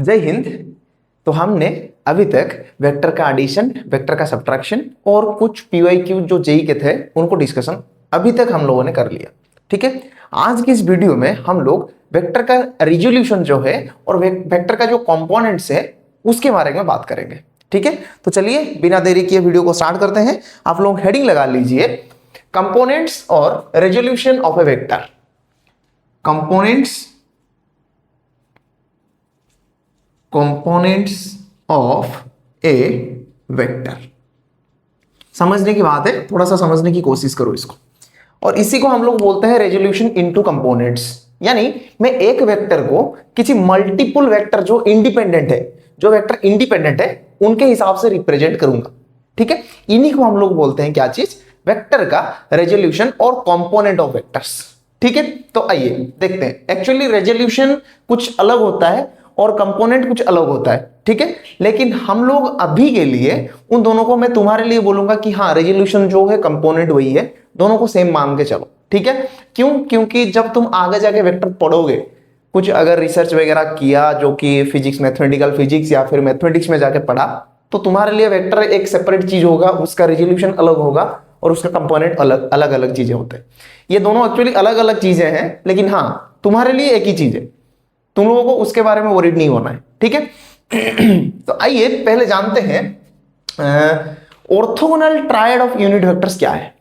जय हिंद। तो हमने अभी तक वेक्टर का एडिशन, वेक्टर का सब्ट्रैक्शन और कुछ पीवाईक्यू जो जेई के थे उनको डिस्कशन अभी तक हम लोगों ने कर लिया। ठीक है, आज की इस वीडियो में हम लोग वेक्टर का रिजोल्यूशन जो है और वेक्टर का जो कंपोनेंट्स है उसके बारे में बात करेंगे। ठीक है, तो चलिए बिना देरी किए वीडियो को स्टार्ट करते हैं। आप लोग हेडिंग लगा लीजिए, कंपोनेंट्स और resolution of a vector. Components of a vector. समझने की बात है, थोड़ा सा समझने की कोशिश करो इसको। और इसी को हम लोग बोलते हैं रेजोल्यूशन इनटू कंपोनेंट्स। यानी मैं एक वेक्टर को किसी मल्टीपल वेक्टर जो इंडिपेंडेंट है, जो वेक्टर इंडिपेंडेंट है उनके हिसाब से रिप्रेजेंट करूंगा। ठीक है, इन्हीं को हम लोग बोलते हैं क्या चीज, वेक्टर का रेजोल्यूशन और कंपोनेंट ऑफ वेक्टर्स। ठीक है, तो आइए देखते हैं। एक्चुअली रेजोल्यूशन कुछ अलग होता है और कंपोनेंट कुछ अलग होता है। ठीक है, लेकिन हम लोग अभी के लिए उन दोनों को, मैं तुम्हारे लिए बोलूंगा कि हाँ रेजोल्यूशन जो है कंपोनेंट वही है, दोनों को सेम मान के चलो। ठीक है, क्यों? क्योंकि जब तुम आगे जाके वेक्टर पढ़ोगे, कुछ अगर रिसर्च वगैरह किया जो कि फिजिक्स, मैथमेटिकल फिजिक्स या फिर मैथमेटिक्स में जाके पढ़ा, तो तुम्हारे लिए वेक्टर एक सेपरेट चीज होगा, उसका रेजोल्यूशन अलग होगा और उसका कंपोनेंट अलग अलग चीजें होते हैं। ये दोनों एक्चुअली अलग अलग चीजें हैं, लेकिन हाँ तुम्हारे लिए एक ही चीज है, तुम लोगों को उसके बारे में वरीड नहीं होना है। ठीक है, तो आइए पहले जानते हैं orthogonal triad of unit vectors क्या है।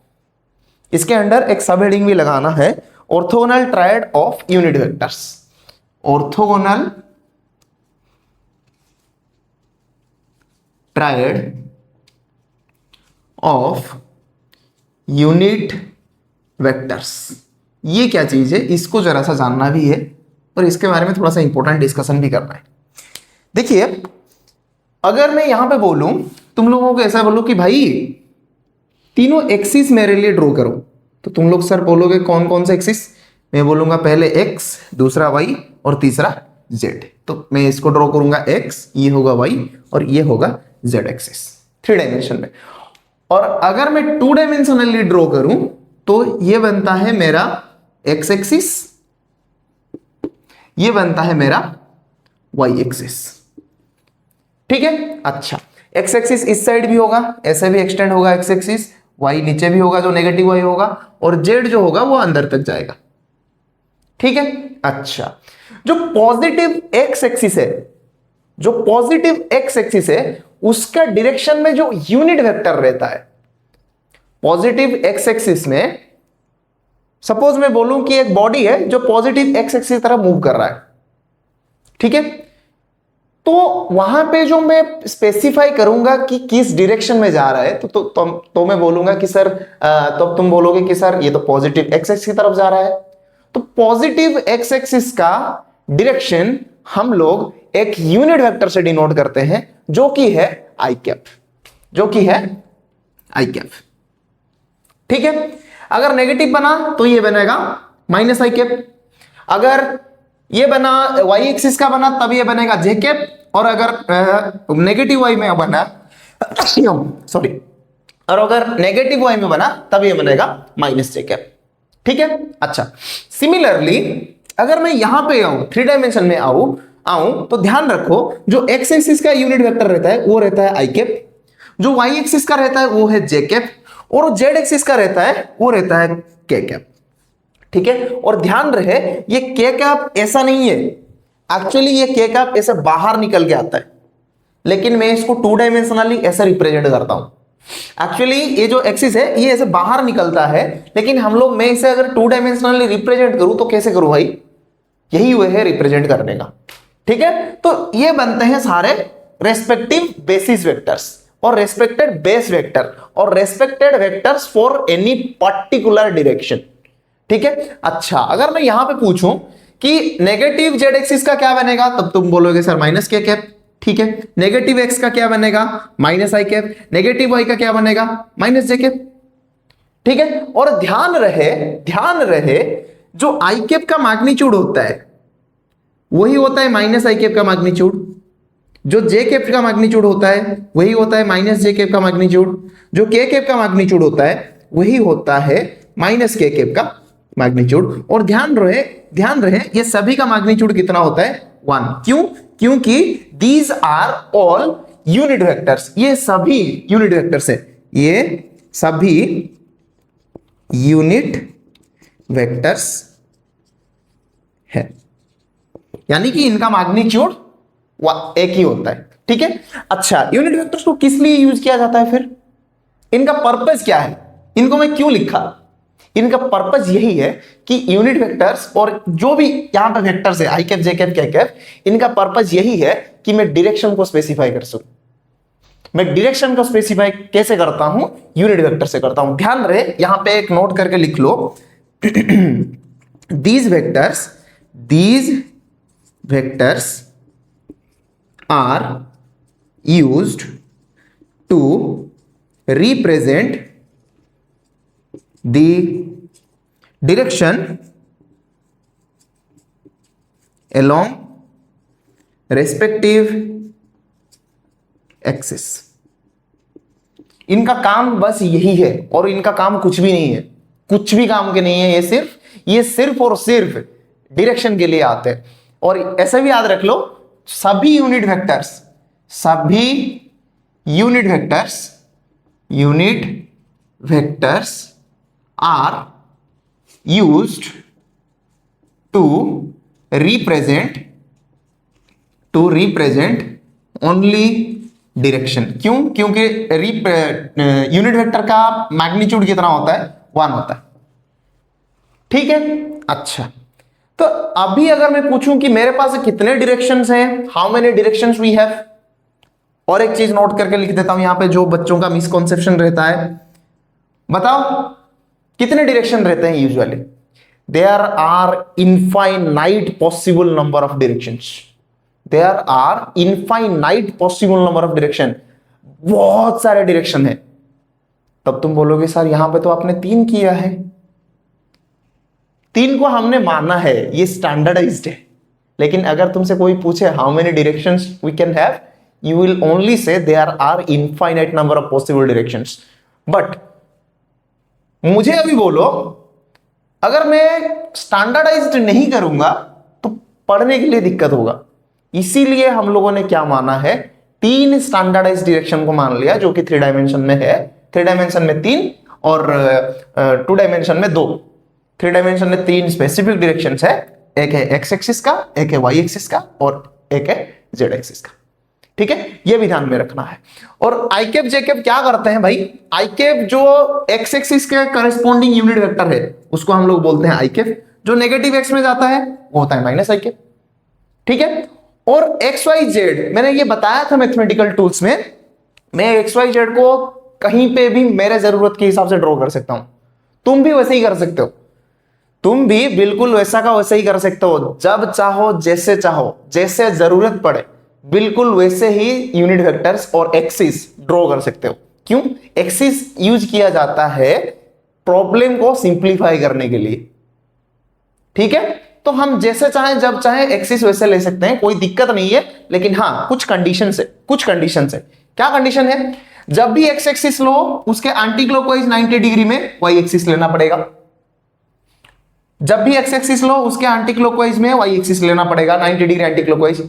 इसके अंडर एक सब हेडिंग भी लगाना है, orthogonal triad of unit vectors. Orthogonal triad of unit vectors, ये क्या चीज है, इसको जरा सा जानना भी है और इसके बारे में थोड़ा सा इंपॉर्टेंट डिस्कशन भी करना है। देखिए, अगर मैं यहां पे बोलूं, तुम लोगों को ऐसा बोलूं कि भाई तीनों एक्सिस मेरे लिए ड्रॉ करो, तो तुम लोग सर बोलोगे कौन कौन से एक्सिस? मैं बोलूंगा पहले x, दूसरा y और तीसरा z। तो मैं इसको ड्रॉ करूंगा x, ये होगा y और ये होगा z एक्सिस, 3 डायमेंशन में। और अगर मैं 2 डायमेंशनली ड्रॉ करूं तो ये बनता है मेरा x एक्सिस, ये बनता है मेरा y एक्सिस। ठीक है, अच्छा x एक्सिस इस साइड भी होगा, ऐसे भी एक्सटेंड होगा x एक्सिस, y नीचे भी होगा जो नेगेटिव y होगा, और z जो होगा वो अंदर तक जाएगा। ठीक है, अच्छा जो पॉजिटिव x एक्सिस है, जो पॉजिटिव x एक्सिस है उसका डायरेक्शन में जो यूनिट वेक्टर रहता है, पॉजिटिव x एक्सिस में सपोज मैं बोलूं कि एक बॉडी है जो पॉजिटिव x एक्सिस की तरफ मूव कर रहा है। ठीक है, तो वहां पे जो मैं स्पेसिफाई करूंगा कि किस डायरेक्शन में जा रहा है, तो मैं बोलूंगा कि सर, तो तुम बोलोगे कि सर ये तो पॉजिटिव x एक्सिस की तरफ जा रहा है। तो पॉजिटिव x एक्सिस का डायरेक्शन हम लोग एक यूनिट वेक्टर से डिनोट करते हैं जो कि है i कैप, जो कि है i कैप। ठीक है, अगर नेगेटिव बना तो ये बनेगा माइनस i कैप, अगर ये बना y एक्सिस का बना तब ये बनेगा j कैप, और अगर नेगेटिव y में बना सॉरी, और अगर नेगेटिव y में बना तब ये बनेगा माइनस j कैप। ठीक है, अच्छा सिमिलरली अगर मैं यहां पे आऊं, 3 डायमेंशन में आऊं तो ध्यान रखो जो x एक्सिस का यूनिट वेक्टर रहता है वो रहता है i कैप, जो y एक्सिस का रहता है वो है j कैप, और z एक्सिस का रहता है वो रहता है k कैप। ठीक है, और ध्यान रहे ये k कैप ऐसा नहीं है, एक्चुअली ये k कैप ऐसे बाहर निकल के आता है, लेकिन मैं इसको 2 डायमेंशनली ऐसे रिप्रेजेंट करता हूं। एक्चुअली ये जो एक्सिस है ये ऐसे बाहर निकलता है, लेकिन मैं इसे अगर 2 डायमेंशनली रिप्रेजेंट करूं तो कैसे करूं भाई? यही हुए है रिप्रेजेंट करने का। ठीक है, तो ये बनते हैं सारे रेस्पेक्टिव बेसिस वेक्टर्स और रेस्पेक्टेड बेस वेक्टर और respected vectors for any particular direction. ठीक है, अच्छा अगर मैं यहां पे पूछूं कि नेगेटिव z एक्सिस का क्या बनेगा, तब तुम बोलोगे सर माइनस k कैप। ठीक है, नेगेटिव x का क्या बनेगा, minus i cap, negative y का क्या बनेगा, माइनस j कैप। ठीक है, और ध्यान रहे जो i कैप का मैग्नीट्यूड होता है वही होता है माइनस i कैप का मैग्नीट्यूड, जो j कैप का मैग्नीट्यूड होता है वही होता है माइनस j कैप का मैग्नीट्यूड, जो k कैप का मैग्नीट्यूड होता है वही होता है माइनस k कैप का मैग्नीट्यूड। और ध्यान रहे ये सभी का मैग्नीट्यूड कितना होता है, वन। क्यों? क्योंकि these are all unit vectors, ये सभी यूनिट वेक्टर्स है, ये सभी यूनिट वेक्टर्स है, यानी कि इनका मैग्नीट्यूड एक ही होता है। ठीक है, अच्छा यूनिट वेक्टर्स को किस लिए यूज किया जाता है फिर? इनका पर्पस क्या है? इनको मैं क्यों लिखा? इनका पर्पस यही है कि यूनिट वेक्टर्स और जो भी यहां पे वेक्टर्स है आई कैप जे कैप के कैप, इनका पर्पस यही है कि मैं डायरेक्शन को स्पेसिफाई कर सकूं। मैं डायरेक्शन को स्पेसिफाई कैसे करता हूं? यूनिट वेक्टर से करता हूं। ध्यान रहे, यहां पे एक नोट करके लिख लो these vectors are used to represent the direction along respective axis। इनका काम बस यही है और इनका काम कुछ भी नहीं है, कुछ भी काम के नहीं है, ये सिर्फ और सिर्फ डायरेक्शन के लिए आते हैं। और ऐसा भी याद रख लो, सभी unit vectors are used to represent only direction. क्यों? क्योंकि यूनिट वेक्टर का मैग्नीट्यूड कितना होता है? 1 होता है। ठीक है, अच्छा तो अभी अगर मैं पूछूं कि मेरे पास कितने डायरेक्शंस हैं, how many directions we have, और एक चीज नोट करके लिख देता हूं यहां पे, जो बच्चों का मिसकॉन्सेप्शन रहता है। बताओ कितने डायरेक्शन रहते हैं usually? There are infinite possible number of directions. There are infinite possible number of direction, बहुत सारे डायरेक्शन है। तब तुम बोलोगे सर यहां पे तो आपने 3 किया है। 3 को हमने माना है, ये स्टैंडर्डाइज्ड है। लेकिन अगर तुमसे कोई पूछे how many directions we can have, you will only say there are infinite number of possible directions. But मुझे अभी बोलो, अगर मैं स्टैंडर्डाइज्ड नहीं करूंगा तो पढ़ने के लिए दिक्कत होगा। इसीलिए हम लोगों ने क्या माना है? 3 स्टैंडर्डाइज्ड डायरेक्शन को मान लिया, जो कि 3 डायमेंशन में है। 3 डायमेंशन में 3 और 2 डायमेंशन में 2। 3 डायमेंशन में 3 स्पेसिफिक डायरेक्शंस है, एक है एक्स एक्सिस का, एक है वाई एक्सिस का और एक है जेड एक्सिस का। ठीक है, ये भी ध्यान में रखना है। और आई कैप जे कैप क्या करते हैं भाई? आई कैप जो एक्स एक्सिस के करस्पॉन्डिंग यूनिट वेक्टर है उसको हम लोग बोलते हैं आई कैप। जो नेगेटिव एक्स में जाता है वो होता है माइनस आई कैप। ठीक है, और एक्स वाई जेड मैंने ये बताया था मैथमेटिकल टूल्स में, मैं एक्स वाई जेड को कहीं पे भी मेरे जरूरत के हिसाब से ड्रॉ कर सकता हूं। तुम भी वैसे ही कर सकते हो, तुम भी बिल्कुल वैसा का वैसा ही कर सकते हो, जब चाहो जैसे चाहो, जैसे जरूरत पड़े बिल्कुल वैसे ही यूनिट वेक्टर्स और एक्सिस ड्रॉ कर सकते हो। क्यों? एक्सिस यूज किया जाता है प्रॉब्लम को सिंप्लीफाई करने के लिए। ठीक है, तो हम जैसे चाहे जब चाहे एक्सिस वैसे ले सकते हैं, कोई दिक्कत नहीं है। लेकिन हाँ कुछ कंडीशन है, क्या कंडीशन है? जब भी एक्स एक्सिस लो उसके एंटी क्लॉकवाइज 90 डिग्री में वाई एक्सिस लेना पड़ेगा। जब भी एक्स एक्सिस लो उसके एंटी क्लॉकवाइज में वाई एक्सिस लेना पड़ेगा 90 डिग्री एंटी क्लॉकवाइज।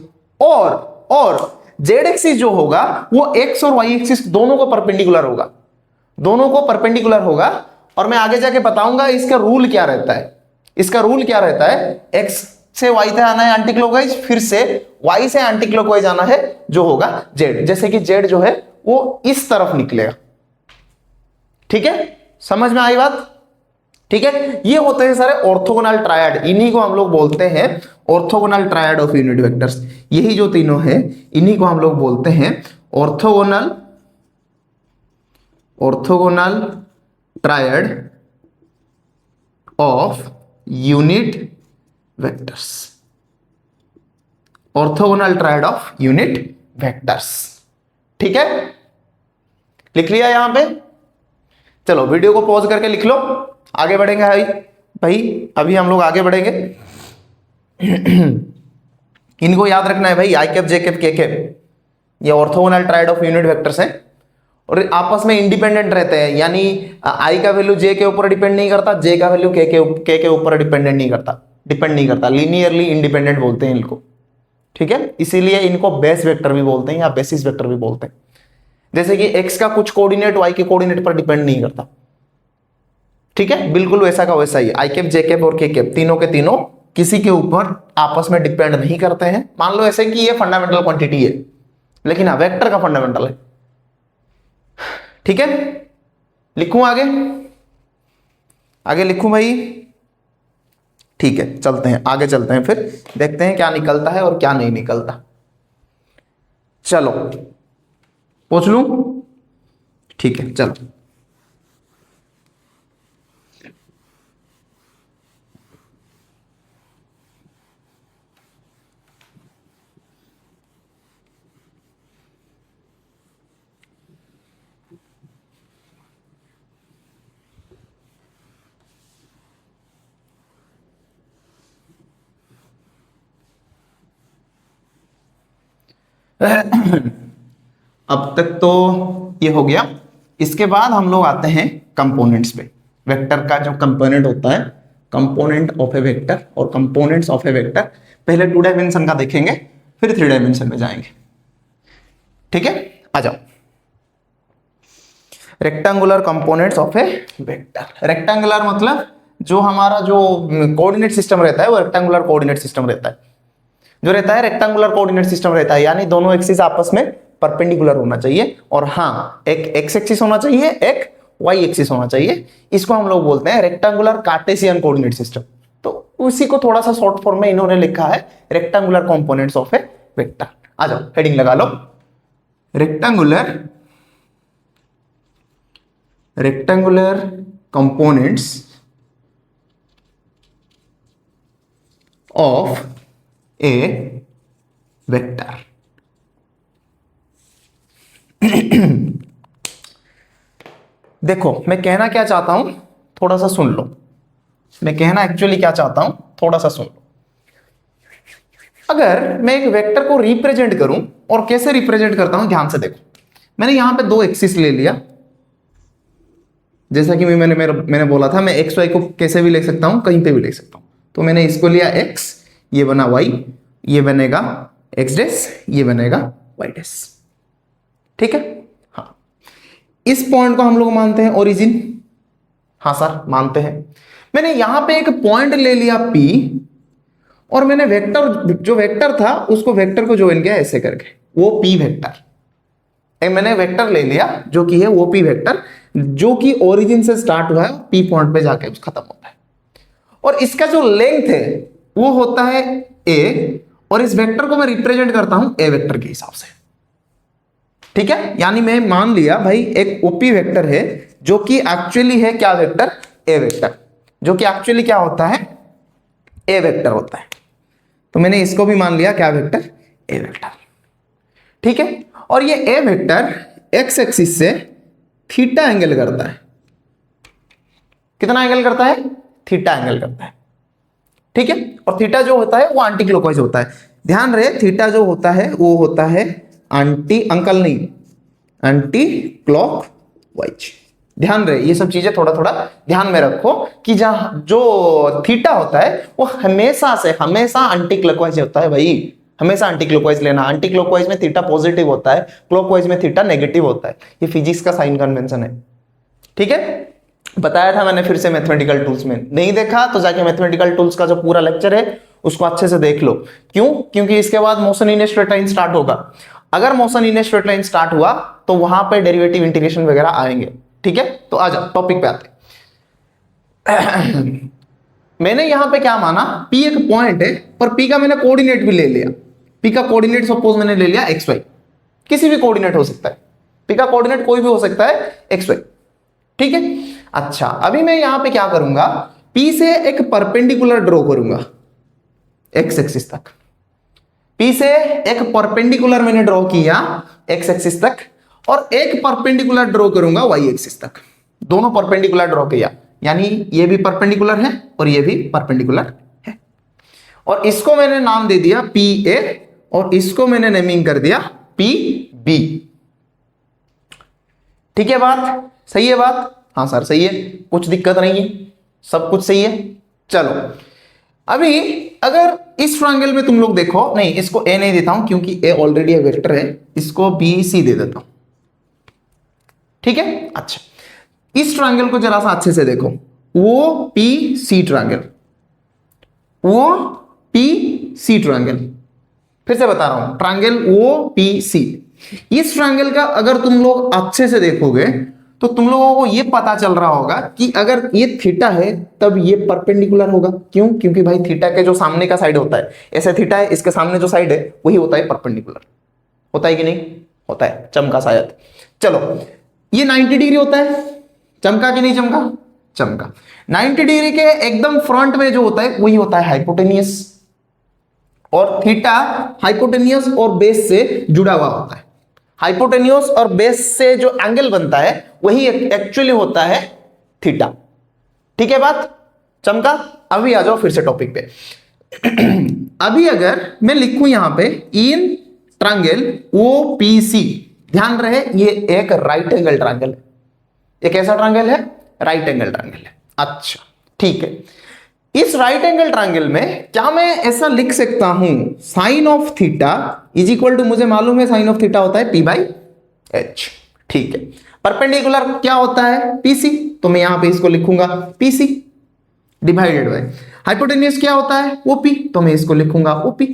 और जेड एक्सिस जो होगा वो एक्स और वाई एक्सिस दोनों को परपेंडिकुलर होगा। और मैं आगे जाके बताऊंगा इसका रूल क्या रहता है। एक्स से वाई तक आना है एंटी क्लॉकवाइज, फिर से वाई से एंटी क्लॉकवाइज आना है जो होगा जेड। जैसे कि जेड जो है वो इस तरफ निकलेगा। ठीक है, समझ में आई बात? ठीक है, ये होते हैं सारे ऑर्थोगोनल ट्रायड, इन्हीं को हम लोग बोलते हैं orthogonal triad of unit vectors. यही जो तीनों हैं इन्हीं को हम लोग बोलते हैं orthogonal triad of unit vectors. Orthogonal triad of unit vectors. ठीक है, लिख लिया यहां पे? चलो वीडियो को पॉज करके लिख लो, आगे बढ़ेंगे भाई अभी हम लोग आगे बढ़ेंगे। इनको याद रखना है भाई, आई कैप जे कैप के कैप, ये orthogonal triad of unit vectors हैं और आपस में इंडिपेंडेंट रहते हैं। यानी आई का वैल्यू जे के ऊपर डिपेंड नहीं करता, जे का वैल्यू के ऊपर डिपेंड नहीं करता, लीनियरली इंडिपेंडेंट बोलते हैं इनको। ठीक है, इसीलिए इनको बेस वेक्टर भी बोलते हैं या बेसिस वेक्टर भी बोलते हैं। जैसे कि x का कुछ कोऑर्डिनेट y के कोऑर्डिनेट पर डिपेंड नहीं करता, ठीक है, बिल्कुल वैसा का वैसा ही i कैप j कैप और k कैप तीनों के तीनों किसी के ऊपर आपस में डिपेंड नहीं करते हैं। मान लो ऐसे कि ये फंडामेंटल क्वांटिटी है, लेकिन हाँ वेक्टर का फंडामेंटल है, ठीक है। लिखूं आगे, आगे लिखूं भाई, ठीक है, चलते हैं आगे, चलते हैं फिर देखते हैं क्या निकलता है और क्या नहीं निकलता। चलो पूछ लूं, ठीक है चलो। अब तक तो ये हो गया। इसके बाद हम लोग आते हैं कंपोनेंट्स पे। वेक्टर का जो कंपोनेंट होता है, कंपोनेंट ऑफ ए वेक्टर और कंपोनेंट्स ऑफ ए वेक्टर, पहले 2 डायमेंशन का देखेंगे फिर 3 डायमेंशन में जाएंगे, ठीक है। आ जाओ, rectangular components of a vector. Rectangular मतलब जो हमारा जो कोऑर्डिनेट सिस्टम रहता है वो रेक्टेंगुलर कोऑर्डिनेट सिस्टम रहता है, जो रहता है रेक्टेंगुलर कोऑर्डिनेट सिस्टम रहता है, यानी दोनों एक्सिस आपस में परपेंडिकुलर होना चाहिए, और हाँ एक एक्स एक्सिस होना चाहिए, एक वाई एक्सिस होना चाहिए। इसको हम लोग बोलते हैं रेक्टेंगुलर कार्टेशियन कोऑर्डिनेट सिस्टम। तो उसी को थोड़ा सा शॉर्ट फॉर्म में इन्होंने लिखा है rectangular components of a vector. आ जाओ हेडिंग लगा लो, rectangular components of a vector. देखो मैं कहना क्या चाहता हूं, थोड़ा सा सुन लो। मैं कहना एक्चुअली क्या चाहता हूं, थोड़ा सा सुन लो। अगर मैं एक वेक्टर को रिप्रेजेंट करूं, और कैसे रिप्रेजेंट करता हूं ध्यान से देखो। मैंने यहां पे 2 एक्सिस ले लिया, जैसा कि मैंने बोला था मैं एक्स वाई को कैसे भी ले सकता हूं, कहीं पे भी ले सकता हूं। तो मैंने इसको लिया एक्स, ये बना वाई, ये बनेगा एक्स डैश, ये बनेगा वाई डैश, ठीक है। हाँ, इस पॉइंट को हम लोग मानते हैं ओरिजिन, हाँ सर मानते हैं। मैंने यहां पे एक पॉइंट ले लिया P, और मैंने वेक्टर, जो वेक्टर था उसको वेक्टर को ज्वाइन किया ऐसे करके, वो P वेक्टर। मैंने वेक्टर ले लिया जो कि है वो P वेक्टर, जो कि ओरिजिन से स्टार्ट हुआ है, P पॉइंट पे जाके खत्म होता है, और इसका जो लेंथ है वो होता है A, और इस वेक्टर को मैं रिप्रेजेंट करता हूं A वेक्टर के हिसाब से, ठीक है। यानी मैं मान लिया भाई एक ओपी वेक्टर है जो कि एक्चुअली है क्या वेक्टर, ए वेक्टर, जो कि एक्चुअली क्या होता है, ए वेक्टर होता है। तो मैंने इसको भी मान लिया क्या वेक्टर, ए वेक्टर, ठीक है। और ये ए वेक्टर एक्स एक्सिस से थीटा एंगल करता है। कितना एंगल करता है, थीटा एंगल करता है, ठीक है। और थीटा जो होता है वो एंटी क्लॉकवाइज होता है। ध्यान रहे थीटा जो होता है वो होता है एंटी क्लॉकवाइज। ध्यान रहे ये सब चीजें थोड़ा थोड़ा ध्यान में रखो कि जहां जो थीटा होता है वो हमेशा एंटी क्लॉकवाइज होता है भाई, हमेशा एंटी क्लॉकवाइज लेना। एंटी क्लॉकवाइज में थीटा पॉजिटिव होता है, क्लॉकवाइज में थीटा नेगेटिव होता है। ये फिजिक्स का साइन कन्वेंशन है, ठीक है। बताया था मैंने फिर से मैथमेटिकल टूल्स में, नहीं देखा तो जाके मैथमेटिकल टूल्स का जो पूरा लेक्चर है उसको अच्छे से देख लो। क्यों, क्योंकि इसके बाद motion in a straight line start होगा। अगर motion in a straight line start हुआ तो वहां पे डेरिवेटिव इंटीग्रेशन वगैरह आएंगे, ठीक है। तो आ जाओ टॉपिक पे आते। मैंने यहां पे क्या माना, P एक पॉइंट है और P का मैंने कोऑर्डिनेट भी ले लिया। P का कोऑर्डिनेट सपोज मैंने ले लिया एक्स वाई, किसी भी कोऑर्डिनेट हो सकता है, P का कोऑर्डिनेट कोई भी हो सकता है एक्स वाई, ठीक है। अच्छा अभी मैं यहां पे क्या करूंगा, P से एक परपेंडिकुलर ड्रॉ करूंगा एक्स एक्सिस तक। P से एक परपेंडिकुलर मैंने ड्रॉ किया एक्स एक्सिस तक, और एक परपेंडिकुलर ड्रॉ करूंगा वाई एक्सिस तक। दोनों परपेंडिकुलर ड्रॉ किया, यानी ये भी परपेंडिकुलर है और ये भी परपेंडिकुलर है, और इसको मैंने नाम दे दिया पी ए, और इसको मैंने नेमिंग कर दिया पी बी, ठीक है। बात सही है, बात हाँ सर सही है, कुछ दिक्कत नहीं है, सब कुछ सही है। चलो अभी अगर इस ट्रायंगल में तुम लोग देखो, नहीं इसको ए नहीं देता हूं क्योंकि ए ऑलरेडी वेक्टर है, इसको बी सी दे देता हूं, ठीक है। अच्छा, इस ट्रायंगल को जरा सा अच्छे से देखो, O P C triangle, O P C triangle, फिर से बता रहा हूं, ट्रायंगल ओ पी सी। इस ट्रायंगल का अगर तुम लोग अच्छे से देखोगे तो तुम लोगों को ये पता चल रहा होगा कि अगर ये थीटा है तब ये परपेंडिकुलर होगा। क्यों? क्योंकि भाई थीटा के जो सामने का साइड होता है, ऐसे थीटा है, इसके सामने जो साइड है वही होता है परपेंडिकुलर। होता है कि नहीं? होता है, चमका शायद। चलो, ये 90 डिग्री होता है, चमका कि नहीं चमका? चमका। 90 डिग्री के एकदम फ्रंट में जो होता है वही होता है हाइपोटेनियस, और थीटा हाइपोटेनियस और बेस से जुड़ा हुआ होता है। हाइपोटेन्यूस और बेस से जो एंगल बनता है वही एक्चुअली होता है थीटा। ठीक है बात? चमका? अभी आ जाओ फिर से टॉपिक पे। अभी अगर मैं लिखूं यहां पे इन ट्रायंगल ओपीसी, ध्यान रहे ये एक राइट एंगल ट्रायंगल है। एक कैसा ट्रायंगल है? राइट एंगल ट्रायंगल है। अच्छा ठीक है, इस राइट एंगल ट्रायंगल में क्या मैं ऐसा लिख सकता हूं sine of theta is equal to, मुझे मालूम है साइन ऑफ थीटा होता है पी बाई एच। ठीक है, परपेंडिकुलर क्या होता है? पीसी, तो मैं यहां पे इसको लिखूंगा पीसी डिवाइडेड बाय हाइपोटेन्यूस क्या होता है? ओपी, तो मैं इसको लिखूंगा ओपी।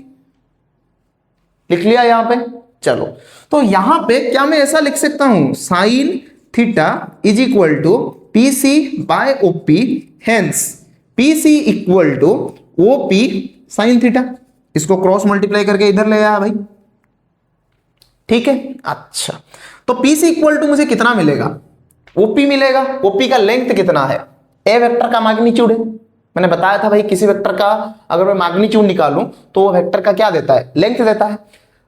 लिख लिया यहां पे? चलो, तो यहां पे क्या मैं ऐसा लिख सकता हूं sine theta is equal to PC by OP, hence PC equal to OP sine theta. इसको क्रॉस मल्टीप्लाई करके इधर ले आया भाई। ठीक है, अच्छा तो पीसी इक्वल टू मुझे कितना मिलेगा? ओपी मिलेगा। ओपी का लेंथ कितना है? ए वेक्टर का मैग्नीट्यूड है। मैंने बताया था भाई किसी वेक्टर का अगर मैं मैग्नीट्यूड निकालूं तो वो वेक्टर का क्या देता है? लेंथ देता है।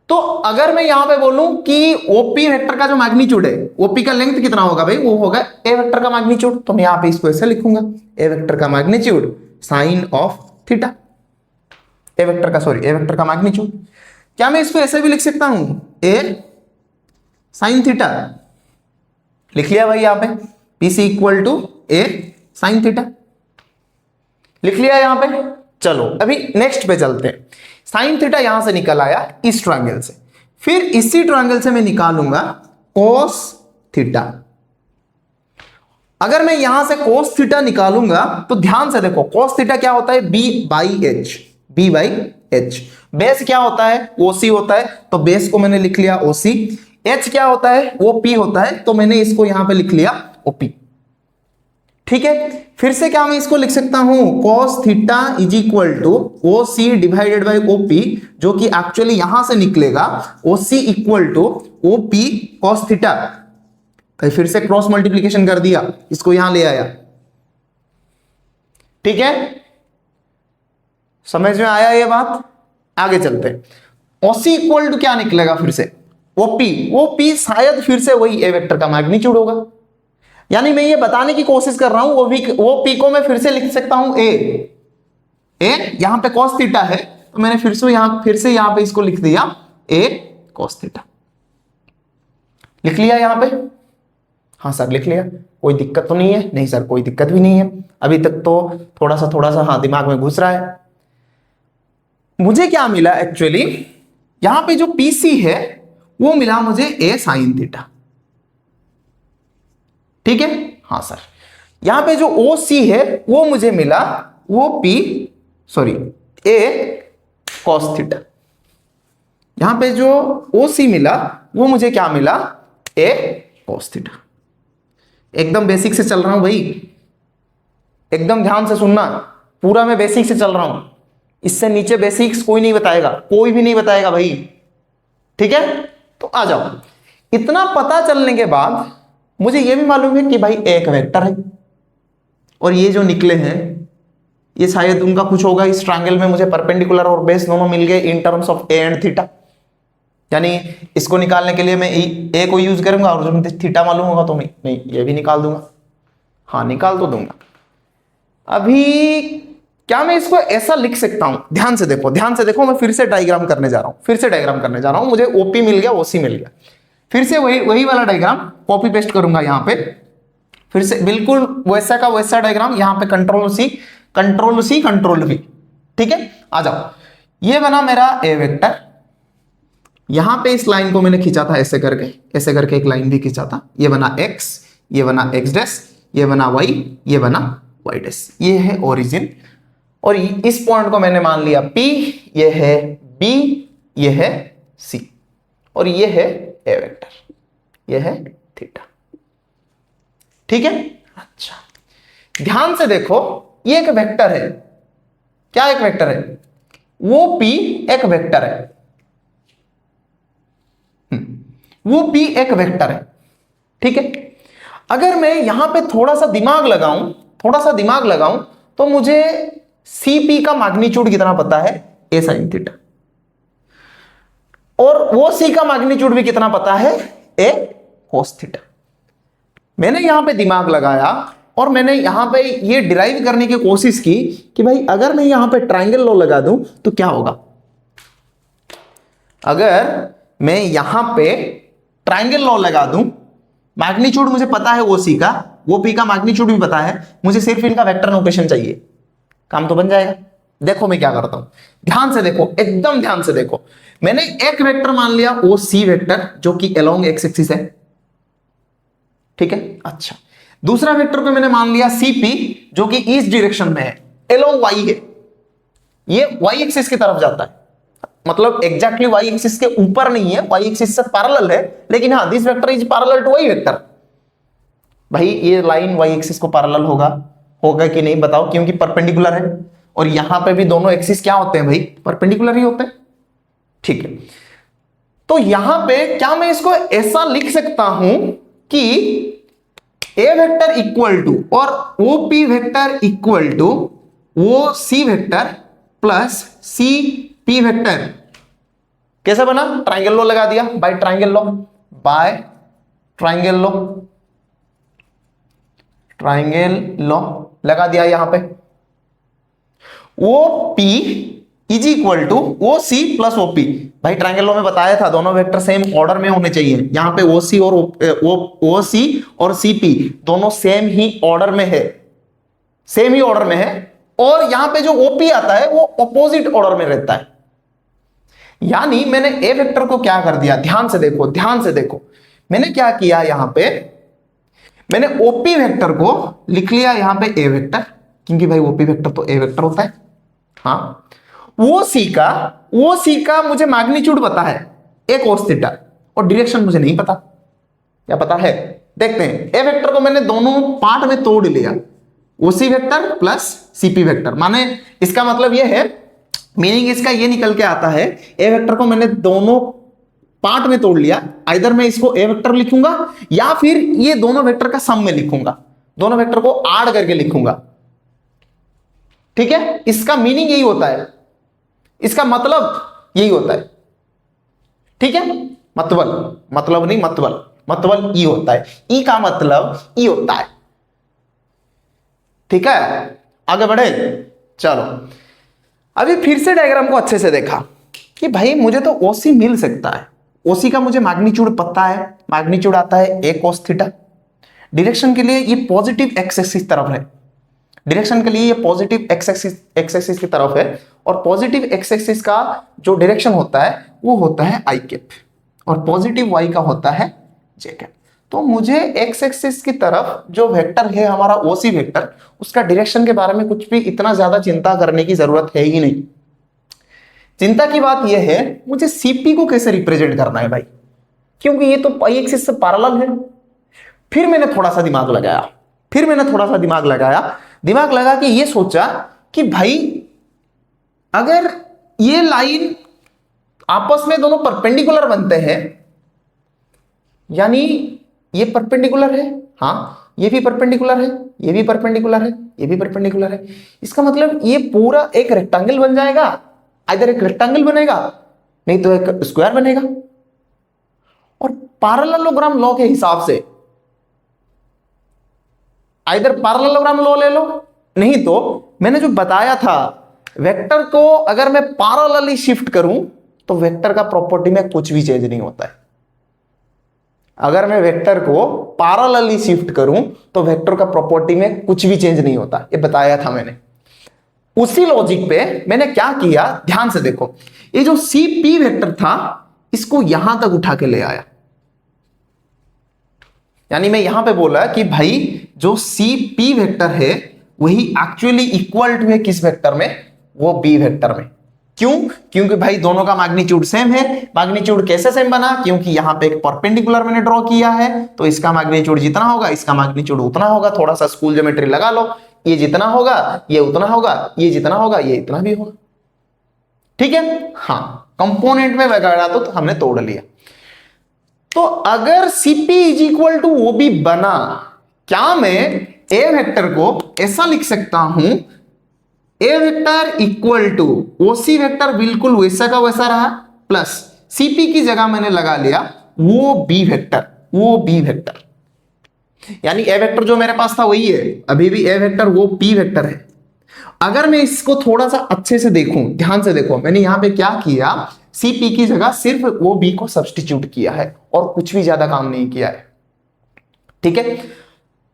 तो अगर मैं यहां पे बोलूं कि ओपी वेक्टर का जो मैग्नीट्यूड है, ओपी का लेंथ कितना होगा भाई? वो होगा ए वेक्टर का मैग्नीट्यूड। तो मैं यहां पे इसको ऐसे लिखूंगा, ए वेक्टर का magnitude sine of theta. A vector का, सॉरी, ए वेक्टर का मैग्नीट्यूड। क्या मैं इसको ऐसे भी लिख सकता हूं? A sine theta. लिख लिया भाई यहां पे PC equal to A sine theta. लिख लिया यहां पे। चलो अभी नेक्स्ट पे चलते हैं। साइन थीटा यहां से निकल आया इस ट्रायंगल से, फिर इसी ट्रायंगल से मैं निकालूंगा cos थीटा। अगर मैं यहां से cos थीटा निकालूंगा तो ध्यान से देखो cos थीटा क्या होता है? b by H, b by H. Base क्या होता है? OC होता है, तो बेस को मैंने लिख लिया OC। h क्या होता है? OP होता है, तो मैंने इसको यहां पे लिख लिया OP। ठीक है, फिर से क्या मैं इसको लिख सकता हूं cos theta is equal to OC divided by OP, जो कि एक्चुअली यहां से निकलेगा OC equal to OP cos theta. फिर से क्रॉस मल्टीप्लीकेशन कर दिया, इसको यहां ले आया। ठीक है, समझ में आया ये बात? आगे चलते हैं। OC इक्वल टू क्या निकलेगा फिर से? OP। OP शायद फिर से वही ए वेक्टर का मैग्नीट्यूड होगा। यानी मैं ये बताने की कोशिश कर रहा हूं वो पी को मैं फिर से लिख सकता हूं ए यहां पे cos थीटा है, तो मैंने फिर से यहां पे इसको लिख दिया ए cos थीटा। लिख लिया यहां पे? हाँ सर लिख लिया। कोई दिक्कत तो नहीं है? नहीं सर कोई दिक्कत भी नहीं है, अभी तक तो थोड़ा सा हाँ दिमाग में घुस रहा है। मुझे क्या मिला एक्चुअली, यहां पे जो पीसी है वो मिला मुझे ए साइन थीटा। ठीक है, हाँ सर। यहां पे जो OC है वो मुझे मिला ए cos थीटा। यहां पे जो OC मिला वो मुझे क्या मिला? ए cos थीटा। एकदम बेसिक से चल रहा हूं भाई, एकदम ध्यान से सुनना, पूरा मैं बेसिक से चल रहा हूं। इससे नीचे बेसिक्स कोई नहीं बताएगा, कोई भी नहीं बताएगा भाई। ठीक है, तो आ जाओ। इतना पता चलने के बाद मुझे यह भी मालूम है कि भाई एक वेक्टर है, और ये जो निकले हैं ये शायद उनका कुछ होगा। इस ट्रायंगल में मुझे परपेंडिकुलर और बेस दोनों मिल गए in terms of A and theta. यानी इसको निकालने के लिए मैं ए को यूज करूंगा, और जो मुझे थीटा मालूम होगा तो मैं ये भी निकाल दूंगा। हाँ निकाल तो दूंगा। अभी क्या मैं इसको ऐसा लिख सकता हूं? ध्यान से देखो, मैं फिर से डायग्राम करने जा रहा हूं। मुझे ओपी मिल गया, ओसी मिल गया, फिर से वही वाला डायग्राम कॉपी पेस्ट करूंगा यहां पे। फिर से बिल्कुल वैसा का वैसा डायग्राम, यहां पे कंट्रोल सी कंट्रोल V। ठीक है, आ जाओ, ये बना मेरा ए वेक्टर, यहां पे इस लाइन को मैंने खींचा था ऐसे करके एक लाइन भी खींचा था, ये बना x, ये बना x डैश, ये बना y, ये बना y डैश, ये है ओरिजिन, और इस पॉइंट को मैंने मान लिया P, ये है B, ये है C, और ये है ए वेक्टर, ये है थीटा। ठीक है, अच्छा ध्यान से देखो, ये एक वेक्टर है, क्या एक वेक्टर है, वो P एक वेक्टर है, वो P एक वेक्टर है। ठीक है, अगर मैं यहां पे थोड़ा सा दिमाग लगाऊं तो मुझे CP का मैग्नीट्यूड कितना पता है, ए साइन थीटा, और वो C का मैग्नीट्यूड भी कितना पता है, ए कोस थीटा। मैंने यहां पे दिमाग लगाया और मैंने यहां पे ये डिराइव करने की कोशिश की कि भाई अगर मैं यहां पे ट्रायंगल लॉ लगा दूं तो क्या होगा, अगर मैं यहां पे ट्रायंगल लॉ लगा दूं, मैग्नीट्यूड मुझे पता है वो सी का, वो पी का मैग्नीट्यूड भी पता है, मुझे सिर्फ इनका वेक्टर नोटेशन चाहिए, काम तो बन जाएगा। देखो मैं क्या करता हूं, ध्यान से देखो, एकदम ध्यान से देखो, मैंने एक वेक्टर मान लिया वो सी वेक्टर जो कि अलोंग एक्स एक्सिस है। ठीक है, अच्छा दूसरा वेक्टर को मैंने मान लिया सी पी जो कि इस डायरेक्शन में है, अलोंग वाई है, ये वाई एक्सिस की तरफ जाता है, मतलब एग्जैक्टली वाई एक्सिस के ऊपर नहीं है, वाई एक्सिस से पैरेलल है, लेकिन हाँ this vector is parallel to Y vector. भाई ये लाइन वाई एक्सिस को पैरेलल होगा कि नहीं बताओ, क्योंकि परपेंडिकुलर है, और यहां पे भी दोनों एक्सिस क्या होते हैं भाई, परपेंडिकुलर ही होते हैं। ठीक है, तो यहां पे क्या मैं इसको ऐसा लिख सकता हूं कि ए वेक्टर इक्वल टू और O P vector equal to O C vector plus C P vector, कैसे बना, ट्रायंगल लॉ लगा दिया, बाय ट्रायंगल लॉ लगा दिया यहां पे, O P is equal to O C plus O P. भाई ट्रायंगल लॉ में बताया था दोनों वेक्टर सेम ऑर्डर में होने चाहिए, यहां पे ओ सी और सी पी दोनों सेम ही ऑर्डर में है, और यहां पे जो ओपी आता है वो ऑपोजिट ऑर्डर में रहता है। यानी मैंने ए वेक्टर को क्या कर दिया, ध्यान से देखो, मैंने क्या किया, यहां पे मैंने ओपी वेक्टर को लिख लिया यहां पे ए वेक्टर, क्योंकि भाई ओपी वेक्टर तो ए वेक्टर होता है। हाँ, वो सी का मुझे मैग्नीट्यूड पता है ए कोस थीटा, और डायरेक्शन मुझे नहीं पता, क्या पता है, देखते हैं। ए वेक्टर को मैंने दोनों पार्ट में तोड़ लिया, ओसी वेक्टर प्लस सीपी वेक्टर, माने इसका मतलब ये है, मीनिंग इसका ये निकल के आता है, ए वेक्टर को मैंने दोनों पार्ट में तोड़ लिया, आइदर मैं इसको ए वेक्टर लिखूंगा या फिर ये दोनों वेक्टर का सम में लिखूंगा, दोनों वेक्टर को ऐड करके लिखूंगा। ठीक है, इसका मीनिंग यही होता है, इसका मतलब यही होता है। ठीक है, मतबल ई होता है, ई का मतलब ई होता है। ठीक है, आगे बढ़े, चलो अभी फिर से डायग्राम को अच्छे से देखा कि भाई मुझे तो ओसी मिल सकता है, ओसी का मुझे मैग्नीट्यूड पता है, मैग्नीट्यूड आता है ए कोस थीटा, डायरेक्शन के लिए ये पॉजिटिव एक्स एक्सिस तरफ है, डायरेक्शन के लिए ये पॉजिटिव एक्स एक्सिस की तरफ है, और पॉजिटिव एक्स एक्सिस का जो डायरेक्शन होता है वो होता है आई कैप, और पॉजिटिव वाई का होता है जे कैप। तो मुझे एक्स एक्सिस की तरफ जो वेक्टर है हमारा ओसी वेक्टर, उसका डायरेक्शन के बारे में कुछ भी इतना ज्यादा चिंता करने की जरूरत है ही नहीं। चिंता की बात यह है मुझे सीपी को कैसे रिप्रेजेंट करना है भाई, क्योंकि ये तो पाई एक्सिस से पैरेलल है। फिर मैंने थोड़ा सा दिमाग लगाया, दिमाग लगा के ये सोचा कि भाई अगर ये लाइन आपस में दोनों परपेंडिकुलर बनते हैं, यानी ये परपेंडिकुलर है, हाँ ये भी परपेंडिकुलर है, ये भी परपेंडिकुलर है, ये भी परपेंडिकुलर है, इसका मतलब ये पूरा एक रेक्टेंगल बन जाएगा, इधर एक रेक्टेंगल बनेगा नहीं तो एक स्क्वायर बनेगा। और पैरेललोग्राम लॉ के हिसाब से इधर पैरेललोग्राम लॉ ले लो, नहीं तो मैंने जो बताया था वेक्टर को अगर मैं पैरेलली शिफ्ट करूं तो वेक्टर का प्रॉपर्टी में कुछ भी चेंज नहीं होता है। अगर मैं वेक्टर को पैरेलली शिफ्ट करूं तो वेक्टर का प्रॉपर्टी में कुछ भी चेंज नहीं होता, ये बताया था मैंने। उसी लॉजिक पे मैंने क्या किया, ध्यान से देखो, ये जो सी पी वेक्टर था इसको यहां तक उठा के ले आया। यानी मैं यहां पे बोला कि भाई जो सी पी वेक्टर है वही एक्चुअली इक्वल टू है किस वेक्टर में, वो बी वेक्टर में। क्यों? क्योंकि भाई दोनों का मैग्नीट्यूड सेम है। मैग्नीट्यूड कैसे सेम बना? क्योंकि यहां पे एक परपेंडिकुलर मैंने ड्रॉ किया है, तो इसका मैग्नीट्यूड जितना होगा इसका मैग्नीट्यूड उतना होगा। थोड़ा सा स्कूल ज्योमेट्री लगा लो, ये जितना होगा ये उतना होगा, ये जितना होगा ये इतना भी होगा। ठीक है, हाँ, कंपोनेंट में वगैरह तो हमने तोड़ लिया। तो अगर Cp is equal to O B बना, क्या मैं ए वेक्टर को ऐसा लिख सकता हूं, ए vector equal to O C vector बिल्कुल वैसा का वैसा रहा, प्लस Cp की जगह मैंने लगा लिया वो बी वेक्टर, वो बी वेक्टर। यानी ए वेक्टर जो मेरे पास था वही है, अभी भी ए वेक्टर वो पी वेक्टर है। अगर मैं इसको थोड़ा सा अच्छे से देखूं, ध्यान से देखो, मैंने यहां पे क्या किया, सी पी की जगह सिर्फ वो बी को सब्स्टिट्यूट किया है और कुछ भी ज्यादा काम नहीं किया है। ठीक है,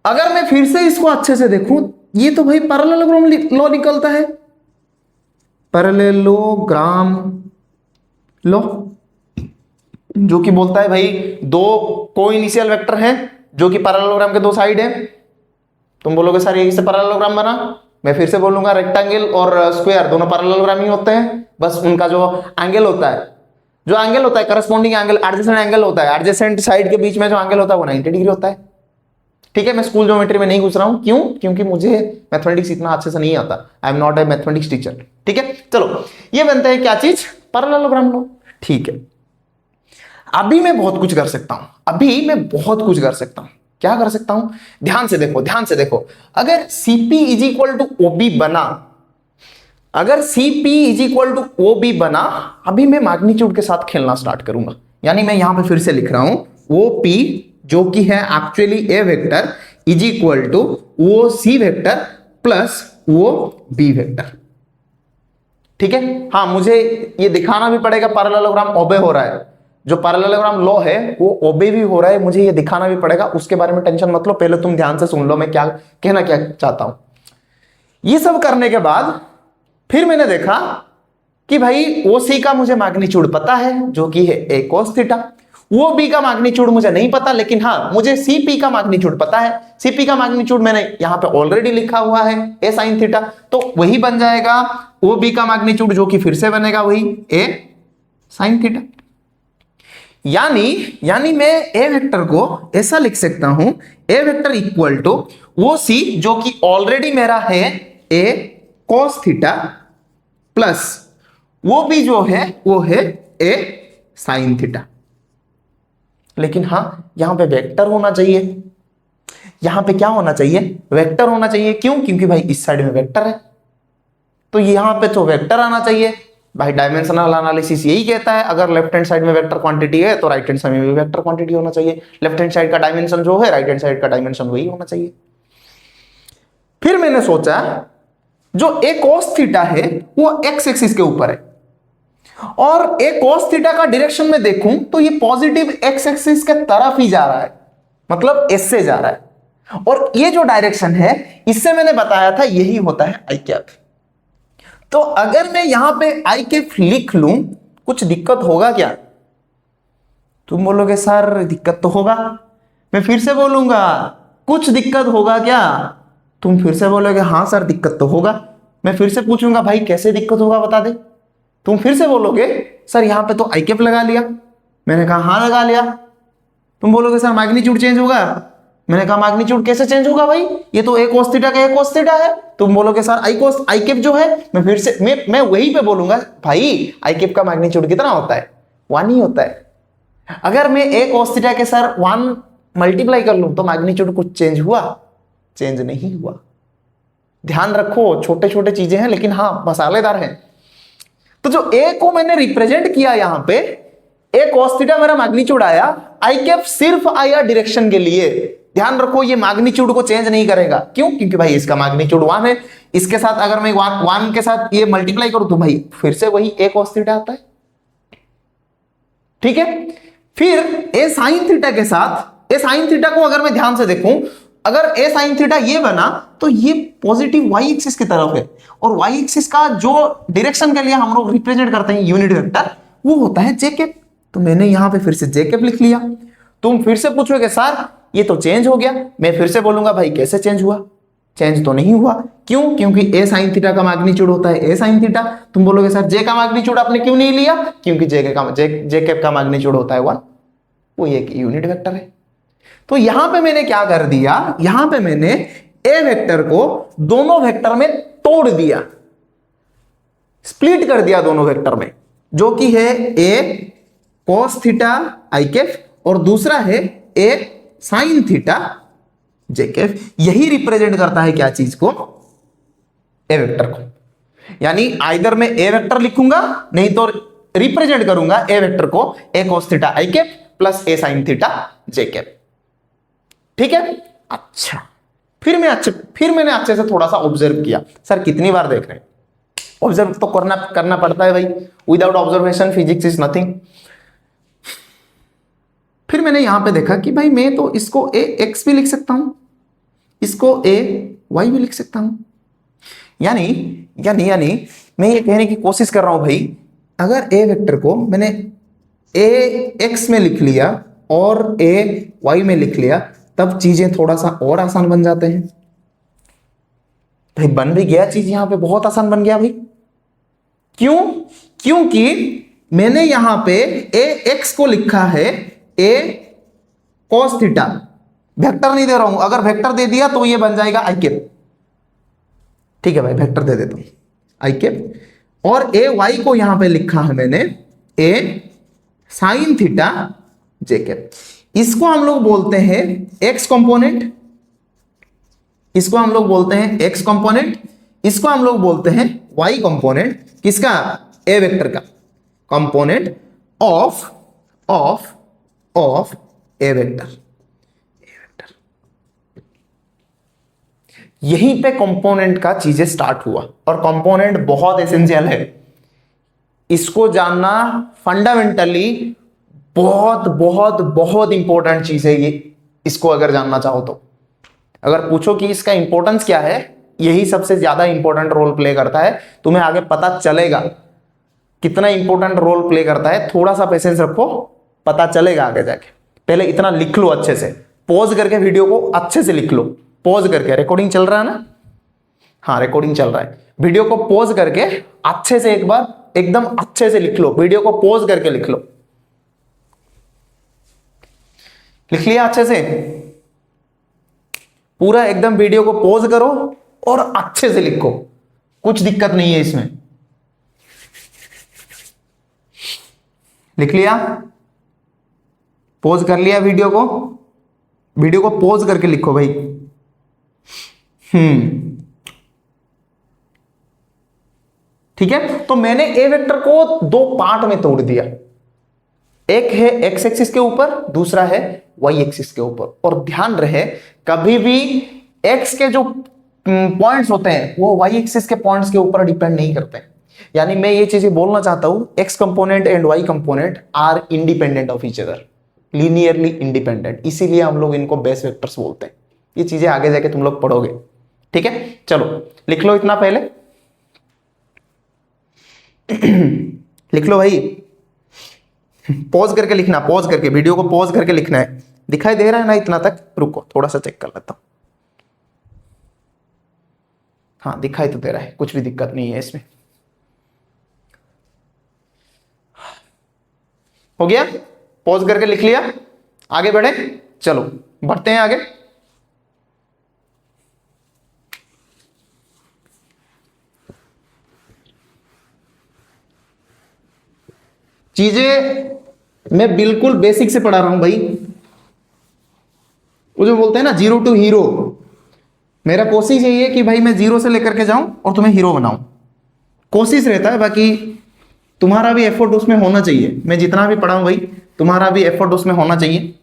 अगर मैं फिर से इसको अच्छे से देखूं, ये तो भाई पैरेललोग्राम लॉ निकलता है, पैरेललोग्राम लॉ, जो कि बोलता है भाई दो कोइनिशियल वेक्टर हैं जो कि पैरेललोग्राम के दो साइड है। तुम बोलोगे सर यही से पैरेललोग्राम बना, मैं फिर से बोलूंगा रेक्टेंगल और स्क्वायर दोनों पैरेललोग्राम ही होते हैं, बस उनका जो एंगल होता है, जो एंगल होता है करस्पॉन्डिंग एंगल, एडजेसेंट एंगल होता है, एडजेसेंट साइड के बीच में जो एंगल होता है वो 90 डिग्री होता है। ठीक है, मैं स्कूल ज्योमेट्री में नहीं घुस रहा हूं, क्यों? क्योंकि मुझे मैथमेटिक्स इतना अच्छे से नहीं आता, I am not a mathematics teacher. ठीक है, चलो ये बनता है क्या चीज, पैरेललोग्राम लॉ। ठीक है, अभी मैं बहुत कुछ कर सकता हूं, अभी मैं बहुत कुछ कर सकता हूं। क्या कर सकता हूं? ध्यान से देखो, ध्यान से देखो, अगर Cp इज इक्वल टू ओबी बना, अगर Cp इज इक्वल टू ओबी बना, अभी मैं मैग्नीट्यूड के साथ खेलना स्टार्ट करूंगा। यानी मैं यहां पे फिर से लिख रहा हूं OP जो कि है actually A vector is equal to O C vector plus O B vector. ठीक है, हाँ, मुझे ये दिखाना भी पड़ेगा पैरेललोग्राम ओबे हो रहा है, जो पैरेललोग्राम लॉ है वो ओबे भी हो रहा है, मुझे ये दिखाना भी पड़ेगा, उसके बारे में टेंशन मत लो, पहले तुम ध्यान से सुन लो मैं क्या कहना क्या चाहता हूं। ये सब करने के बाद फिर मैंने देखा कि भाई OC का मुझे मैग्नीट्यूड पता है जो कि है a cos थीटा, वो B का मैग्नीट्यूड मुझे नहीं पता, लेकिन हाँ मुझे CP का मैग्नीट्यूड पता है। CP का मैग्नीट्यूड मैंने यहां पे ऑलरेडी लिखा हुआ है a sin थीटा, तो वही बन जाएगा OB का मैग्नीट्यूड जो कि फिर से बनेगा वही a sin थीटा। यानी मैं ए वेक्टर को ऐसा लिख सकता हूं, ए वेक्टर इक्वल टू वो सी जो कि ऑलरेडी मेरा है ए cos थीटा प्लस वो भी जो है वो है ए sin थीटा। लेकिन हां यहां पे वेक्टर होना चाहिए, यहां पे क्या होना चाहिए, वेक्टर होना चाहिए। क्यों? क्योंकि भाई इस साइड में वेक्टर है, तो यहां पे तो वेक्टर आना चाहिए। भाई डायमेंशनल एनालिसिस यही कहता है, अगर लेफ्ट हैंड साइड में वेक्टर क्वांटिटी है तो राइट हैंड साइड में भी वेक्टर क्वांटिटी होना चाहिए। लेफ्ट हैंड साइड का डायमेंशन जो है राइट हैंड साइड का डायमेंशन वही होना चाहिए। फिर मैंने सोचा जो a cos थीटा है वो x एक्सिस के ऊपर है, और a cos थीटा का डायरेक्शन में देखूं तो ये पॉजिटिव x एक्सिस के तरफ ही जा रहा है, मतलब s से जा रहा है, और ये जो डायरेक्शन है इससे मैंने बताया था यही होता है आई कैप। तो अगर मैं यहां पे आई कैप लिख लूं कुछ दिक्कत होगा क्या? तुम बोलोगे सर दिक्कत तो होगा। मैं फिर से बोलूंगा कुछ दिक्कत होगा क्या? तुम फिर से बोलोगे हाँ सर दिक्कत तो होगा। मैं फिर से पूछूंगा भाई कैसे दिक्कत होगा बता दे। तुम फिर से बोलोगे सर यहां पे तो आई कैप लगा लिया। मैंने कहा हाँ लगा लिया। तुम बोलोगे सर मैग्नीट्यूड चेंज होगा। मैंने कहा मैग्नीट्यूड कैसे चेंज होगा भाई, ये तो a cos थीटा का a cos थीटा है। तुम बोलोगे सर आई कैप जो है, मैं फिर से मैं वहीं पे बोलूंगा भाई आई कैप का मैग्नीट्यूड कितना होता है, 1 ही होता है। अगर मैं a cos थीटा के सर 1 मल्टीप्लाई कर लूं तो मैग्नीट्यूड कुछ चेंज हुआ? चेंज नहीं हुआ। ध्यान रखो छोटे छोटे चीजें हैं लेकिन हाँ मसालेदार हैं। तो जो a को मैंने रिप्रेजेंट किया यहां पे a cos थीटा मेरा मैग्नीट्यूड आया, आई कैप सिर्फ आया डायरेक्शन के लिए। ध्यान रखो ये मैग्नीट्यूड को चेंज नहीं करेगा। क्यों? क्योंकि भाई इसका मैग्नीट्यूड 1 है, इसके साथ अगर मैं 1 के साथ ये मल्टीप्लाई करूं तो भाई फिर से वही a cos थीटा आता है। ठीक है, फिर a sin थीटा के साथ, a sin थीटा को अगर मैं ध्यान से देखूं, अगर ए साइन थीटा ये बना तो ये पॉजिटिव वाई एक्सिस की तरफ है, और वाई एक्सिस का जो डायरेक्शन के लिए हम लोग रिप्रेजेंट करते हैं यूनिट वेक्टर, वो होता है जे कैप। तो मैंने यहां पे फिर से जे कैप लिख लिया। तुम फिर से पूछोगे सर ये तो चेंज हो गया, मैं फिर से बोलूंगा भाई कैसे चेंज हुआ, चेंज तो नहीं हुआ। क्यों? क्योंकि ए साइन थीटा का मैग्नीट्यूड होता है ए साइन थीटा। तुम बोलोगे सर जे का मैग्नीट्यूड आपने क्यों नहीं लिया? क्योंकि जे कैप का मैग्नीट्यूड होता है 1, वो एक यूनिट वेक्टर है। तो यहां पे मैंने क्या कर दिया, यहां पे मैंने ए वेक्टर को दोनों वेक्टर में तोड़ दिया, स्प्लिट कर दिया दोनों वेक्टर में, जो कि है ए कॉस थीटा आई कैप और दूसरा है ए साइन थीटा जे कैप। यही रिप्रेजेंट करता है क्या चीज को? ए वेक्टर को। यानी आइदर मैं ए वेक्टर लिखूंगा, नहीं तो रिप्रेजेंट करूंगा ए वेक्टर को ए कॉस थीटा आई कैप प्लस ए साइन थीटा जे कैप। ठीक है। अच्छा, फिर मैंने अच्छे से थोड़ा सा ऑब्जर्व किया। सर कितनी बार देख रहे हैं? ऑब्जर्व तो करना पड़ता है भाई, without observation physics is nothing. फिर मैंने यहां पे देखा कि भाई मैं तो इसको ए एक्स भी लिख सकता हूं, इसको ए वाई भी लिख सकता हूं। यानी यानी यानी मैं ये कहने की कोशिश कर रहा हूं भाई, अगर ए वेक्टर को मैंने ए एक्स में लिख लिया और ए वाई में लिख लिया, तब चीजें थोड़ा सा और आसान बन जाते हैं। भाई बन भी गया, चीज यहां पे बहुत आसान बन गया भाई। क्यों? क्योंकि मैंने यहां पे ए एक्स को लिखा है ए कॉस थीटा, वेक्टर नहीं दे रहा हूं। अगर वेक्टर दे दिया तो ये बन जाएगा आई कैप। ठीक है भाई, वेक्टर दे देता हूं आई कैप। और ए वाई को यहां पे लिखा है मैंने ए साइन थीटा जे कैप। इसको हम लोग बोलते हैं एक्स कंपोनेंट, इसको हम लोग बोलते हैं एक्स कंपोनेंट, इसको हम लोग बोलते हैं वाई कंपोनेंट। किसका? ए वेक्टर का component of of of a vector. यहीं पे कंपोनेंट का चीजें स्टार्ट हुआ, और कंपोनेंट बहुत एसेंशियल है, इसको जानना फंडामेंटली बहुत बहुत बहुत इंपॉर्टेंट चीज है ये। इसको अगर जानना चाहो तो, अगर पूछो कि इसका इंपॉर्टेंस क्या है, यही सबसे ज्यादा इंपॉर्टेंट रोल प्ले करता है। तुम्हें आगे पता चलेगा कितना इंपॉर्टेंट रोल प्ले करता है। थोड़ा सा पेशेंस रखो, पता चलेगा आगे जाके। पहले इतना लिख लो अच्छे से, पॉज करके वीडियो को अच्छे से लिख लो। पॉज करके, रिकॉर्डिंग चल रहा है ना? हाँ रिकॉर्डिंग चल रहा है। वीडियो को पॉज करके अच्छे से एक बार एकदम अच्छे से लिख लो, वीडियो को पॉज करके लिख लो। लिख लिया अच्छे से? पूरा एकदम वीडियो को पॉज करो और अच्छे से लिखो, कुछ दिक्कत नहीं है इसमें। लिख लिया? पॉज कर लिया वीडियो को? वीडियो को पॉज करके लिखो भाई। ठीक है। तो मैंने ए वेक्टर को दो पार्ट में तोड़ दिया, एक है एक्स एक्सिस के ऊपर, दूसरा है वाई एक्सिस के ऊपर। और ध्यान रहे कभी भी एक्स के जो पॉइंट्स होते हैं वो वाई एक्सिस के पॉइंट्स के ऊपर डिपेंड नहीं करते। यानी मैं ये चीजें बोलना चाहता हूं, X component and Y component are independent of each other, linearly independent. इसीलिए हम लोग इनको बेस वेक्टर्स बोलते हैं। ये चीजें आगे जाके तुम लोग पढ़ोगे। ठीक है, चलो लिख लो इतना पहले। लिख लो भाई, पॉज करके लिखना, पॉज करके वीडियो को पॉज करके लिखना है। दिखाई दे रहा है ना इतना तक? रुको थोड़ा सा चेक कर लेता हूं। हाँ दिखाई तो दे रहा है, कुछ भी दिक्कत नहीं है इसमें। हो गया? पॉज करके लिख लिया? आगे बढ़े? चलो बढ़ते हैं आगे। चीजें मैं बिल्कुल बेसिक से पढ़ा रहा हूं भाई। वो जो बोलते हैं ना जीरो टू हीरो, मेरा कोशिश यही है कि भाई मैं जीरो से लेकर के जाऊं और तुम्हें हीरो बनाऊं। कोशिश रहता है, बाकी तुम्हारा भी एफर्ट उसमें होना चाहिए। मैं जितना भी पढ़ाऊं भाई, तुम्हारा भी एफर्ट उसमें होना चाहिए।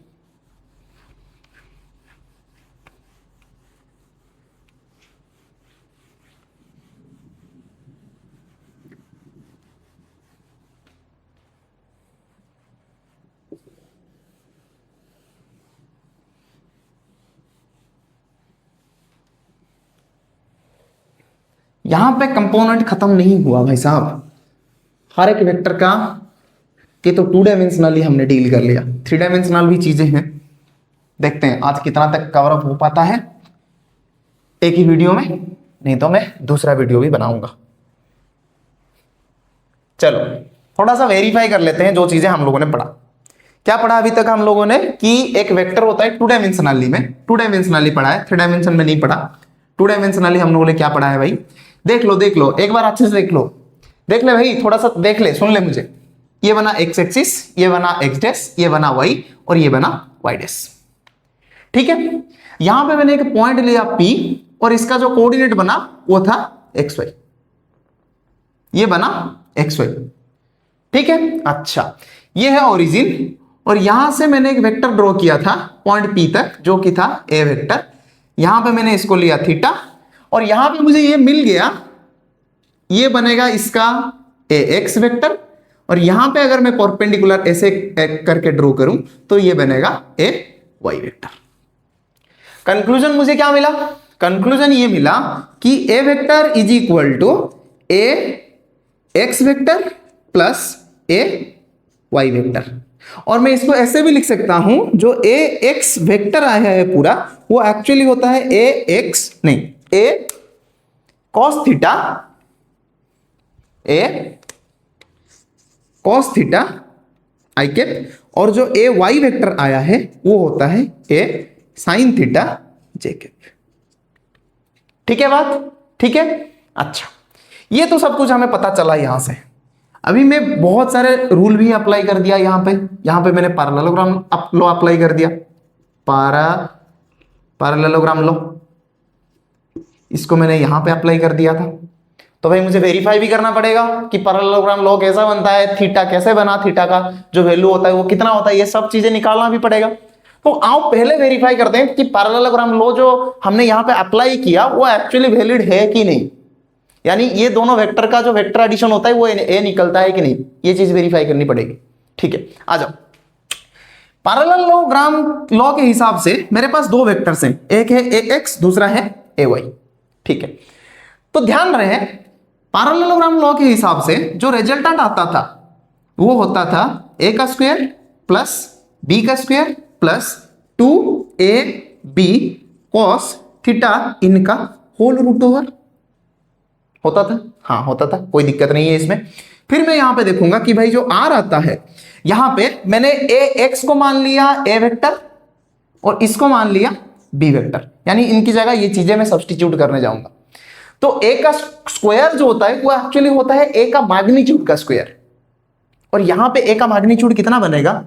यहां पे कंपोनेंट खत्म नहीं हुआ भाई साहब, हर एक वेक्टर का कि तो 2 डायमेंशनली हमने डील कर लिया, 3 डायमेंशनल भी चीजें हैं। देखते हैं आज कितना तक कवर अप हो पाता है एक ही वीडियो में, नहीं तो मैं दूसरा वीडियो भी बनाऊंगा। चलो थोड़ा सा वेरीफाई कर लेते हैं जो चीजें हम लोगों ने पढ़ा। क्या पढ़ा अभी तक हम लोगों ने कि एक वेक्टर होता है 2 डायमेंशनली में, 2 डायमेंशनली पढ़ा है, 3 डायमेंशन में नहीं पढ़ा। 2 डायमेंशनली हम लोगों ने क्या पढ़ा है भाई, देख लो एक बार अच्छे से देख ले भाई, थोड़ा सा देख ले, सुन ले मुझे। ये बना एक्स एक्सिस, ये बना एक्स डैश, ये बना वाई और ये बना वाई डैश। ठीक है, यहां पे मैंने एक पॉइंट लिया P और इसका जो कोऑर्डिनेट बना वो था एक्स वाई, ये बना एक्स वाई। ठीक है, अच्छा ये है ओरिजिन और यहां से मैंने एक वेक्टर ड्रॉ किया था पॉइंट P तक जो कि था ए वेक्टर। यहां पे मैंने इसको लिया थीटा और यहां पे मुझे ये मिल गया, ये बनेगा इसका ए एक्स वेक्टर और यहां पे अगर मैं परपेंडिकुलर ऐसे करके ड्रॉ करूं तो ये बनेगा ए वाई वेक्टर। कंक्लूजन मुझे क्या मिला, कंक्लूजन ये मिला कि A vector is equal to A X vector plus A Y vector. और मैं इसको ऐसे भी लिख सकता हूं, जो ए एक्स वेक्टर आया है पूरा वो एक्चुअली होता है ए एक्स नहीं ए कॉस थीटा, ए कॉस थीटा आई कैप, और जो ए वाई वेक्टर आया है वो होता है ए साइन थीटा जे कैप। ठीक है बात, ठीक है। अच्छा ये तो सब कुछ हमें पता चला यहां से। अभी मैं बहुत सारे रूल भी अप्लाई कर दिया यहां पे मैंने पैरेललोग्राम लॉ अप्लाई कर दिया, पैरेललोग्राम लॉ इसको मैंने यहां पे अप्लाई कर दिया था। तो भाई मुझे वेरीफाई भी करना पड़ेगा कि पैरेललोग्राम लॉ कैसा बनता है, थीटा कैसे बना, थीटा का जो वैल्यू होता है वो कितना होता है, ये सब चीजें निकालना भी पड़ेगा। तो आओ पहले वेरीफाई करते हैं कि पैरेललोग्राम लॉ जो हमने यहां पे अप्लाई किया वो एक्चुअली वैलिड है कि नहीं, यानी ये दोनों वेक्टर का जो वेक्टर एडिशन होता है वो ए निकलता है कि नहीं, ये चीज वेरीफाई करनी पड़ेगी। ठीक है, आ जाओ। पैरेललोग्राम लॉ के हिसाब से मेरे पास 2 वेक्टर्स हैं, एक है ए एक्स, दूसरा है ए वाई। ठीक है, तो ध्यान रहे पैरेललोग्राम लॉ के हिसाब से जो रिजल्टेंट आता था वो होता था ए का स्क्वायर प्लस बी का square plus 2ab cos theta इनका होल रूट ओवर होता था। हाँ होता था, कोई दिक्कत नहीं है इसमें। फिर मैं यहां पे देखूंगा कि भाई जो आर आता है यहां पे मैंने ए एक्स को मान लिया ए वेक्टर और इसको मान लिया बी वेक्टर, यानी इनकी जगह ये चीजें मैं सब्स्टिट्यूट करने जाऊंगा। तो ए का स्क्वायर जो होता है वो एक्चुअली होता है ए का मैग्नीट्यूड का स्क्वायर, और यहां पे ए का मैग्नीट्यूड कितना बनेगा,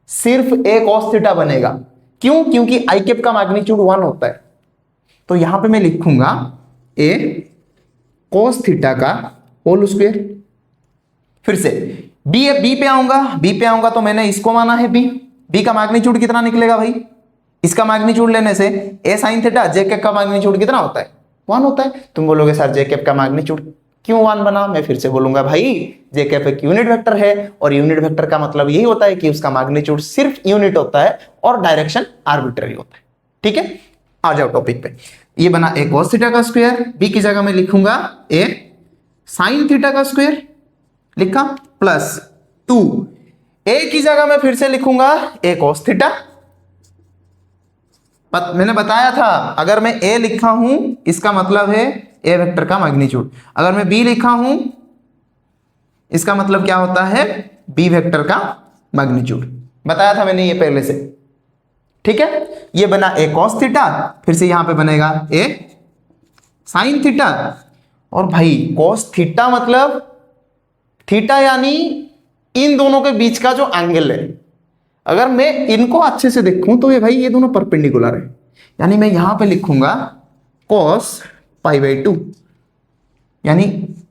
सिर्फ ए कॉस थीटा बनेगा। क्यों, क्योंकि आई कैप का मैग्नीट्यूड 1 होता है। तो यहां पे मैं लिखूंगा ए कॉस थीटा का होल स्क्वायर। फिर से बी पे आऊंगा तो मैंने इसको माना है बी का मैग्नीट्यूड कितना निकलेगा भाई, इसका मैग्नीट्यूड लेने से ए साइन थीटा जे कैप का मैग्नीट्यूड कितना होता है, 1 होता है। तुम बोलोगे सर जे कैप का मैग्नीट्यूड क्यों 1 बना, मैं फिर से बोलूंगा भाई जे कैप एक यूनिट वेक्टर है और यूनिट वेक्टर का मतलब यही होता है कि उसका मैग्नीट्यूड सिर्फ यूनिट होता है और डायरेक्शन आर्बिट्ररी होता है। ठीक है, आ जाओ टॉपिक पे। ये बना ए cos थीटा का स्क्वायर, बी की जगह में लिखूंगा ए साइन थीटा का स्क्वायर लिखा, प्लस 2 ए की जगह में फिर से लिखूंगा ए cos थीटा। मैंने बताया था अगर मैं ए लिखा हूं इसका मतलब है ए वेक्टर का मैग्नीट्यूड, अगर मैं बी लिखा हूं इसका मतलब क्या होता है, बी वेक्टर का मैग्नीट्यूड। बताया था मैंने ये पहले से। ठीक है, ये बना ए cos थीटा, फिर से यहां पे बनेगा ए साइन थीटा, और भाई cos थीटा मतलब थीटा यानी इन दोनों के बीच का जो एंगल है। अगर मैं इनको अच्छे से देखूं तो ये भाई ये दोनों परपेंडिकुलर है, यानी मैं यहां पे लिखूंगा cos π/2, यानी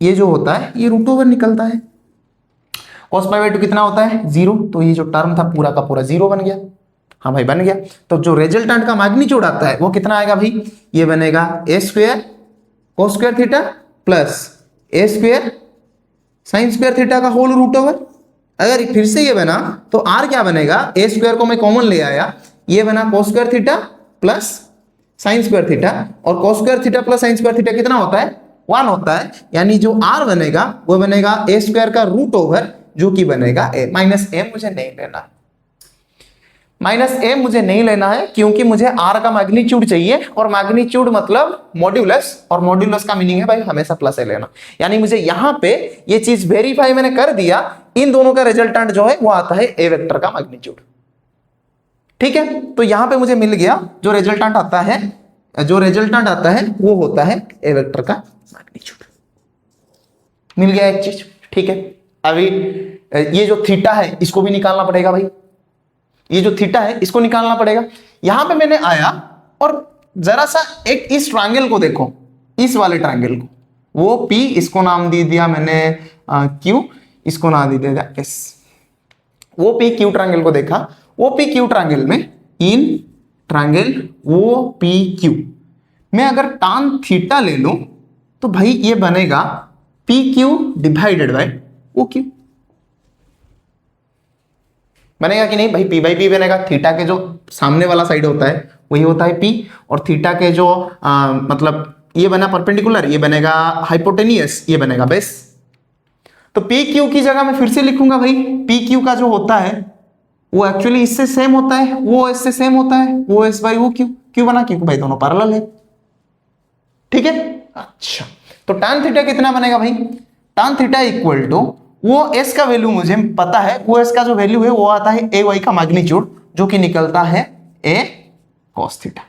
ये जो होता है ये रूट ओवर निकलता है। cos π/2 कितना होता है 0, तो ये जो टर्म था पूरा का पूरा 0 बन गया। हाँ भाई बन गया। तो जो रिजल्टेंट का मैग्नीट्यूड आता है वो कितना आएगा भाई, ये बनेगा A square cos square theta plus A square sine square theta का होल रूट ओवर। अगर फिर से ये बना तो आर क्या बनेगा, ए स्क्वायर को मैं कॉमन ले आया, ये बना cos square theta plus sign square theta, और cos square theta plus sign square theta कितना होता है 1 होता है, यानी जो r बनेगा वो बनेगा a स्क्वायर का रूट ओवर जो कि बनेगा a। माइनस a मुझे नहीं लेना है, माइनस ए मुझे नहीं लेना है क्योंकि मुझे r का मैग्नीट्यूड चाहिए, और मैग्नीट्यूड मतलब मॉड्यूलस, और मॉड्यूलस का मीनिंग है भाई हमेशा प्लस ए लेना। यानी मुझे यहां पे ये चीज वेरीफाई मैंने कर दिया, इन दोनों का रिजल्टेंट जो है वो आता है ए वेक्टर का मैग्नीट्यूड। ठीक है, तो यहां पे मुझे मिल गया जो रिजल्टेंट आता है, जो रिजल्टेंट आता है वो होता है ए वेक्टर का मैग्नीट्यूड। मिल गया एक चीज। ठीक है, अभी ये जो थीटा है इसको भी निकालना पड़ेगा भाई, ये जो थीटा है इसको निकालना पड़ेगा। यहां पे मैंने आया और जरा सा एक इस ट्रायंगल को देखो, इस वाले ट्रायंगल को, वो P, इसको नाम दे दिया मैंने Q, इसको नाम दे दिया S। वो P Q ट्रायंगल को देखा, वो P Q ट्रायंगल में इन ट्रायंगल वो P Q मैं अगर tan थीटा ले लूं तो भाई ये बनेगा P Q divided by O Q। बनेगा कि नहीं भाई? P बाई P बनेगा। थीटा के जो सामने वाला साइड होता है वही होता है P, और थीटा के जो मतलब ये बना परपेंडिकुलर, ये बनेगा हाइपोटेनियस, ये बनेगा बेस। तो पी क्यू की जगह मैं फिर से लिखूंगा भाई, पी क्यू का जो होता है वो एक्चुअली इससे सेम होता है, वो इससे सेम होता है, वो एस बाई वो क्यू। क्यों बना? क्योंकि भाई दोनों पैरेलल है। ठीक है, अच्छा तो tan थीटा कितना बनेगा भाई? tan थीटा इक्वल टू वो s का वैल्यू मुझे पता है, वो s का जो वैल्यू है वो आता है ए वाई का मैग्नीट्यूड जो कि निकलता है a cos थीटा।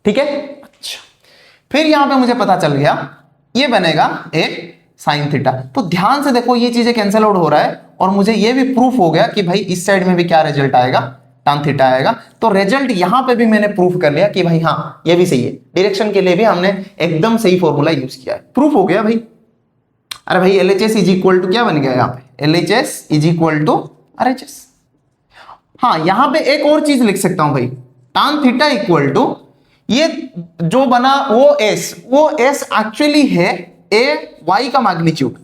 ठीक है, अच्छा फिर यहां पे मुझे पता चल गया ये बनेगा a sin थीटा। तो ध्यान से देखो ये चीजें कैंसिल आउट हो रहा है, और मुझे ये भी प्रूफ हो गया कि भाई इस साइड में भी क्या रिजल्ट आएगा, tan थीटा आएगा। तो रिजल्ट यहां पे भी मैंने प्रूफ कर लिया कि भाई हाँ ये भी सही है। डायरेक्शन के लिए भी हमने एकदम सही फॉर्मूला यूज किया है, प्रूफ हो गया भाई। अरे भाई LHS इज इक्वल टू क्या बन गया यहाँ पे? LHS is equal to RHS। हाँ यहां पे एक और चीज लिख सकता हूं भाई, tan थीटा इक्वल टू ये जो बना वो S एक्चुअली है a y का मैग्नीट्यूड,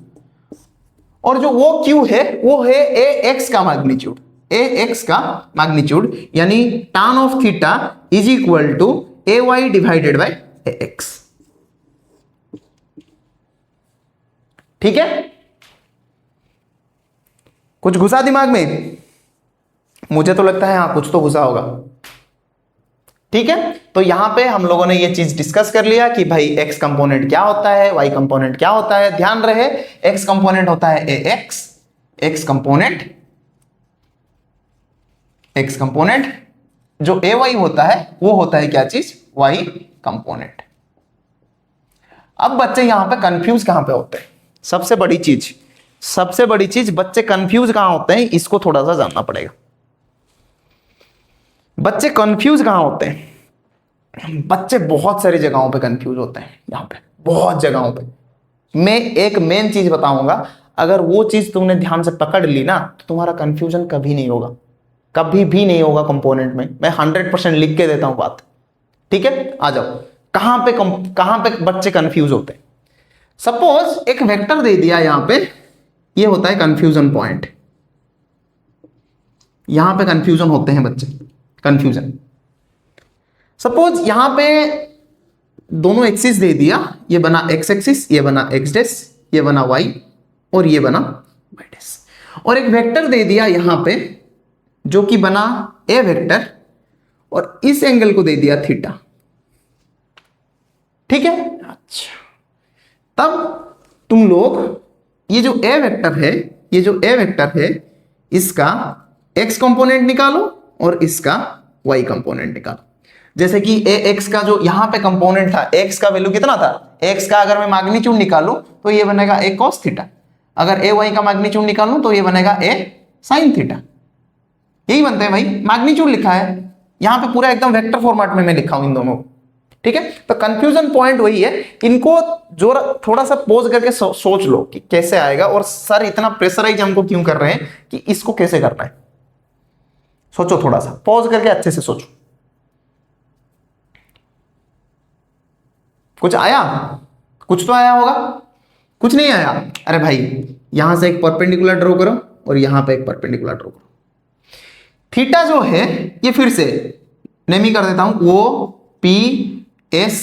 और जो वो q है वो है a x का मैग्नीट्यूड, a x का मैग्नीट्यूड, यानी tan of theta is equal to a y divided by a x। ठीक है, कुछ घुसा दिमाग में? मुझे तो लगता है हाँ कुछ तो घुसा होगा। ठीक है, तो यहां पे हम लोगों ने ये चीज डिस्कस कर लिया कि भाई x कंपोनेंट क्या होता है, y कंपोनेंट क्या होता है। ध्यान रहे x कंपोनेंट होता है ax, x कंपोनेंट जो ay होता है वो होता है क्या चीज? y component. अब बच्चे यहां पे कंफ्यूज कहां पे होते हैं? सबसे बड़ी चीज बच्चे कंफ्यूज कहां होते हैं, इसको थोड़ा सा जानना पड़ेगा। बच्चे कंफ्यूज कहां होते हैं? बच्चे बहुत सारी जगहों पे कंफ्यूज होते हैं, यहां पे बहुत जगहों पे। मैं एक मेन चीज बताऊंगा, अगर वो चीज तुमने ध्यान से पकड़ ली ना तो तुम्हारा कंफ्यूजन कभी नहीं होगा, कभी भी नहीं होगा कंपोनेंट में। मैं 100% लिख के देता हूं बात। ठीक है, आ जाओ कहां पे बच्चे कंफ्यूज होते हैं। सपोज एक वेक्टर दे दिया यहां पे, ये होता है कंफ्यूजन पॉइंट। यहां पे कंफ्यूजन होते हैं बच्चे, कंफ्यूजन। सपोज यहां पे दोनों एक्सिस दे दिया, ये बना x एक्सिस, ये बना x डैश, ये बना y, और ये बना y डैश, और एक वेक्टर दे दिया यहां पे जो कि बना a वेक्टर, और इस एंगल को दे दिया थीटा। ठीक है, अच्छा तब तुम लोग ये जो a वेक्टर है इसका x कंपोनेंट निकालो और इसका y कंपोनेंट निकालो। जैसे कि ax का जो यहां पे कंपोनेंट था, x का वैल्यू कितना था? x का अगर मैं मैग्नीट्यूड निकालूं तो ये बनेगा a cos थीटा, अगर ay का मैग्नीट्यूड निकालूं तो ये बनेगा a sin थीटा। यही बनते हैं भाई, मैग्नीट्यूड लिखा है यहां पे पूरा एकदम वेक्टर फॉर्मेट में मैं लिखा हूं इन दोनों। ठीक है, तो कंफ्यूजन पॉइंट वही है। इनको जो थोड़ा सा पोज करके सोच लो कि कैसे आएगा, और सर इतना प्रेशराइज हमको क्यों कर रहे हैं कि इसको कैसे करना है। सोचो, थोड़ा सा पॉज करके अच्छे से सोचो। कुछ आया? कुछ तो आया होगा, कुछ नहीं आया? अरे भाई यहां से एक परपेंडिकुलर ड्रॉ करो और यहां पे एक परपेंडिकुलर ड्रॉ करो। थीटा जो है ये फिर से नेमी कर देता हूं, वो P एस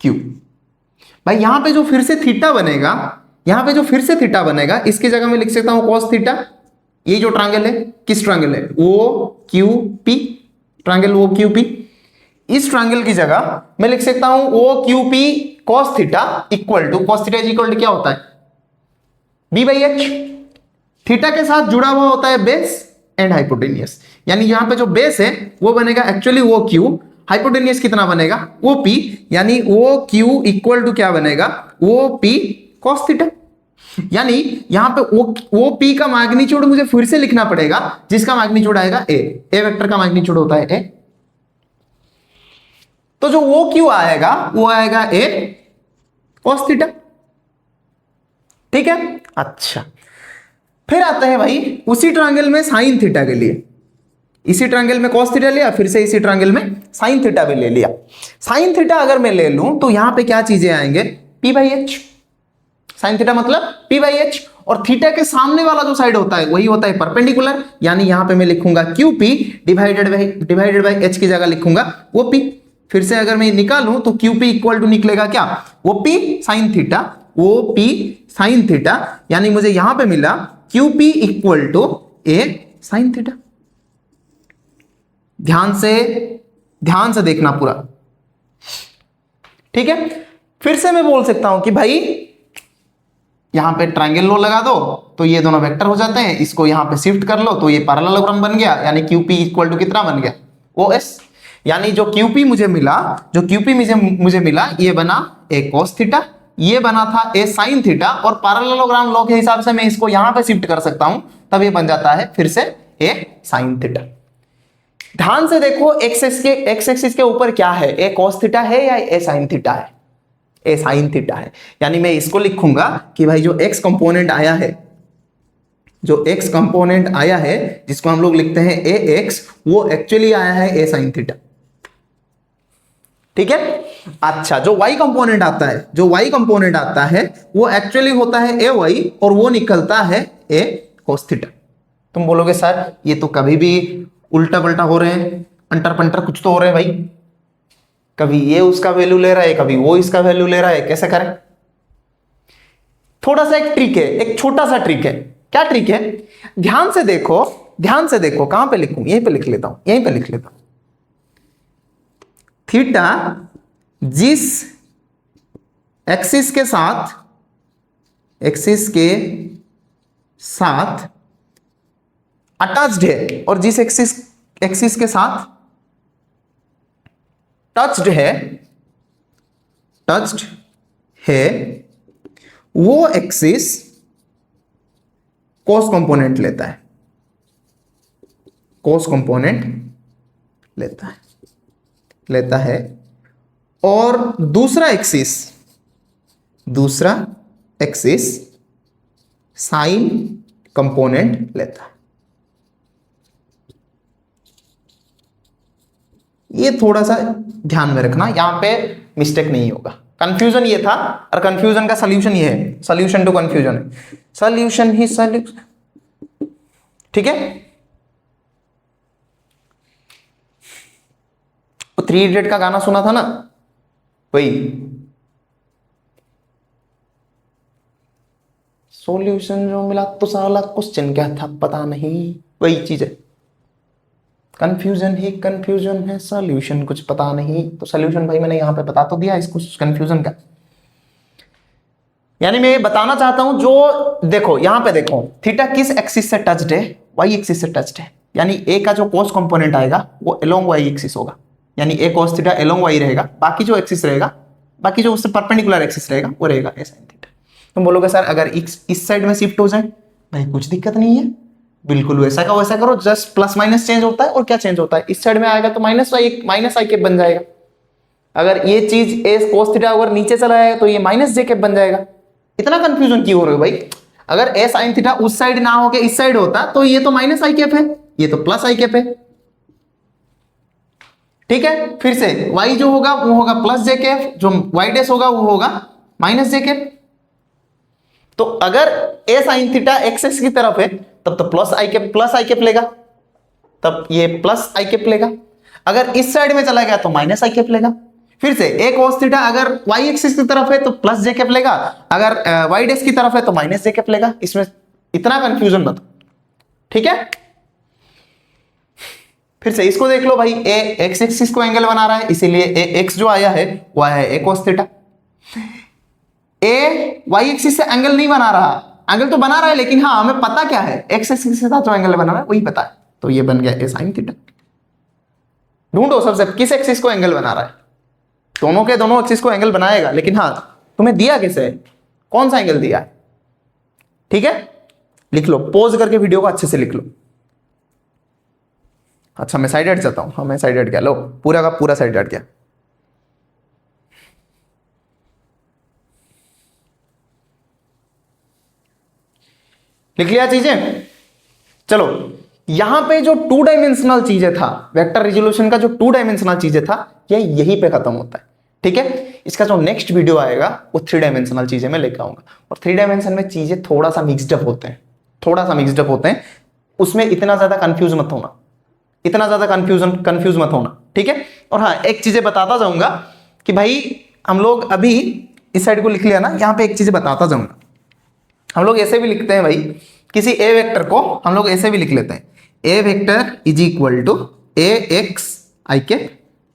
क्यू। भाई यहां पे जो फिर से थीटा बनेगा, यहां पे जो फिर से थीटा बनेगा, इसकी जगह मैं लिख सकता हूं कॉस थीटा। ये जो ट्रायंगल है, किस ट्रायंगल है, O Q P, triangle O Q P. इस ट्रायंगल की जगह मैं लिख सकता हूं O Q P cos theta equal to, cos theta equal to क्या होता है, बी बाई एच। थीटा के साथ जुड़ा हुआ होता है बेस एंड हाइपोटेनियस, यानी यहां पे जो बेस है वो बनेगा एक्चुअली ओ क्यू, हाइपोटेनियस कितना बनेगा ओ पी, यानी ओ क्यू इक्वल टू क्या बनेगा, ओ पी कॉस थीटा। यानी यहां पे ओ पी का मैग्नीट्यूड मुझे फिर से लिखना पड़ेगा, जिसका मैग्नीट्यूड आएगा ए वेक्टर का मैग्नीट्यूड होता है ए। तो जो ओ क्यू आएगा वो आएगा ए कॉस थीटा। ठीक है, अच्छा फिर आते हैं भाई उसी ट्रायंगल में साइन थीटा के लिए। इसी ट्रायंगल में cos थीटा लिया, फिर से इसी ट्रायंगल में साइन थीटा भी ले लिया। साइन थीटा अगर मैं ले लूं तो यहां पे क्या चीजें आएंगे, p by H. Sine theta मतलब p बाई एच, और थीटा के सामने वाला जो साइड होता है वही होता है परपेंडिकुलर, यानी यहां पे मैं लिखूंगा QP डिवाइडेड बाई h की जगह लिखूंगा OP। फिर से अगर मैं निकालूं तो QP इक्वल टू निकलेगा क्या, OP sine theta, OP sine theta, यानी मुझे यहां पे मिला QP equal to A sine theta. ध्यान से देखना पूरा, ठीक है। फिर से मैं बोल सकता हूं कि भाई यहां पे ट्रायंगल लो लगा दो तो ये दोनों वेक्टर हो जाते हैं, इसको यहां पे शिफ्ट कर लो तो ये पैरेललोग्राम बन गया, यानी QP इक्वल टू कितना बन गया, OS। यानी जो QP मुझे मिला ये बना A cos थीटा, ये बना था A sin थीटा, और पैरेललोग्राम लॉ के हिसाब से मैं इसको यहां पे शिफ्ट कर सकता हूं, तब ये बन जाता है फिर से A sin थीटा। ध्यान से देखो एक्स एक्सिस के ऊपर क्या है, A cos थीटा है या A sin थीटा है, A sin थीटा है। यानी मैं इसको लिखूंगा कि भाई जो x कंपोनेंट आया है, जिसको हम लोग लिखते हैं AX, वो एक्चुअली आया है A sin थीटा। ठीक है, अच्छा जो y कंपोनेंट आता है वो एक्चुअली होता है AY, और वो निकलता है A cos थीटा। तुम बोलोगे सर ये तो कभी भी उल्टा पलटा हो रहे हैं, अंटर पंटर कुछ तो हो रहे हैं भाई, कभी ये उसका वैल्यू ले रहा है, कभी वो इसका वैल्यू ले रहा है, कैसे करें। थोड़ा सा एक ट्रिक है, एक छोटा सा ट्रिक है। क्या ट्रिक है, ध्यान से देखो, कहां पे लिखूं, यहीं पे लिख लेता हूं। थीटा जिस एक्सिस के साथ अटैच्ड है, और जिस एक्सिस के साथ टच्ड है वो एक्सिस cos कंपोनेंट लेता है, और दूसरा एक्सिस साइन कंपोनेंट लेता है। ये थोड़ा सा ध्यान में रखना, यहां पे मिस्टेक नहीं होगा। कंफ्यूजन ये था, और कंफ्यूजन का सॉल्यूशन ये है, सॉल्यूशन टू कंफ्यूजन है, सॉल्यूशन ही सॉल्यूशन। ठीक है, वो 3 इडियट का गाना सुना था ना, वही सॉल्यूशन जो मिला तो साला क्वेश्चन क्या था पता नहीं, वही चीज है। कंफ्यूजन ही कंफ्यूजन है, सॉल्यूशन कुछ पता नहीं। तो सॉल्यूशन भाई मैंने यहां पे बता तो दिया इसको कंफ्यूजन का। यानी मैं ये बताना चाहता हूं, जो देखो यहां पे देखो थीटा किस एक्सिस से टच्ड है, वाई एक्सिस से टच्ड है, यानी ए का जो cos कंपोनेंट आएगा वो अलोंग वाई एक्सिस होगा, यानी ए cos थीटा अलोंग वाई रहेगा, बाकी जो एक्सिस रहेगा, बाकी जो उससे परपेंडिकुलर एक्सिस रहेगा वो रहेगा ए sin थीटा। तुम बोलोगे सर अगर इस साइड में शिफ्ट हो जाए, भाई कुछ दिक्कत नहीं है, बिल्कुल वैसा का वैसा करो, जस्ट प्लस माइनस चेंज होता है, और क्या चेंज होता है, इस साइड में आएगा तो माइनस आई कैप बन जाएगा। अगर ये चीज ए cos थीटा अगर नीचे चला जाएगा तो ये माइनस जे कैप बन जाएगा। इतना कंफ्यूजन क्यों हो रहे हो भाई, अगर ए sin थीटा उस साइड ना होके इस साइड होता तो ये तो माइनस आई कैप है, ये तो प्लस आई कैप है। ठीक है, फिर से y जो होगा वो होगा प्लस जे कैप, जो y डैश होगा वो होगा माइनस जे कैप। तो अगर ए sin थीटा एक्सिस की तरफ है तब तो प्लस आई कैप लेगा, तब ये प्लस आई कैप लेगा। अगर इस साइड में चला गया तो माइनस आई कैप लेगा। फिर से a cos थीटा अगर y एक्सिस की तरफ है तो प्लस जे कैप लेगा, अगर y डैश की तरफ है तो माइनस जे कैप लेगा। इसमें इतना कंफ्यूजन मत, ठीक है। फिर से इसको देख लो भाई, a x एक्सिस को एंगल बना रहा है, इसीलिए a x जो आया है वो आया है a cos theta. a y axis से एंगल नहीं बना रहा, एंगल तो बना रहा है लेकिन हाँ हमें पता क्या है, x एक्सिस के साथ जो एंगल बना रहा है वही पता है, तो ये बन गया a sin थीटा। ढूंढो सबसे किस एक्सिस को एंगल बना रहा है, दोनों के दोनों एक्सिस को एंगल बनाएगा, लेकिन हाँ तुम्हें दिया कैसे है, कौन सा एंगल दिया है, ठीक है। लिख लो, पॉज करके वीडियो को अच्छे से लिख लो। अच्छा मैं साइड हट जाता हूं, हाँ मैं साइड हट गया, लो पूरा का पूरा साइड हट गया। लिख लिया चीजें, चलो यहां पे जो 2 डायमेंशनल चीजें था, वेक्टर रिजोल्यूशन का जो 2 डायमेंशनल चीजें था, ये यहीं पे खत्म होता है, ठीक है। इसका जो नेक्स्ट वीडियो आएगा वो 3 डायमेंशनल चीजें मैं लेकर आऊंगा, और 3 डायमेंशन में चीजें थोड़ा सा मिक्सड अप होते हैं, थोड़ा सा मिक्सड अप होते हैं, उसमें इतना ज्यादा कंफ्यूज मत होना, इतना ज्यादा कंफ्यूज मत होना, ठीक है। और हाँ एक चीजें बताता जाऊंगा कि भाई हम लोग अभी इस साइड को लिख लिया ना, यहां पे एक चीज बताता जाऊंगा, हम लोग ऐसे भी लिखते हैं भाई, किसी ए वेक्टर को हम लोग ऐसे भी लिख लेते हैं, A vector is equal to A X I cap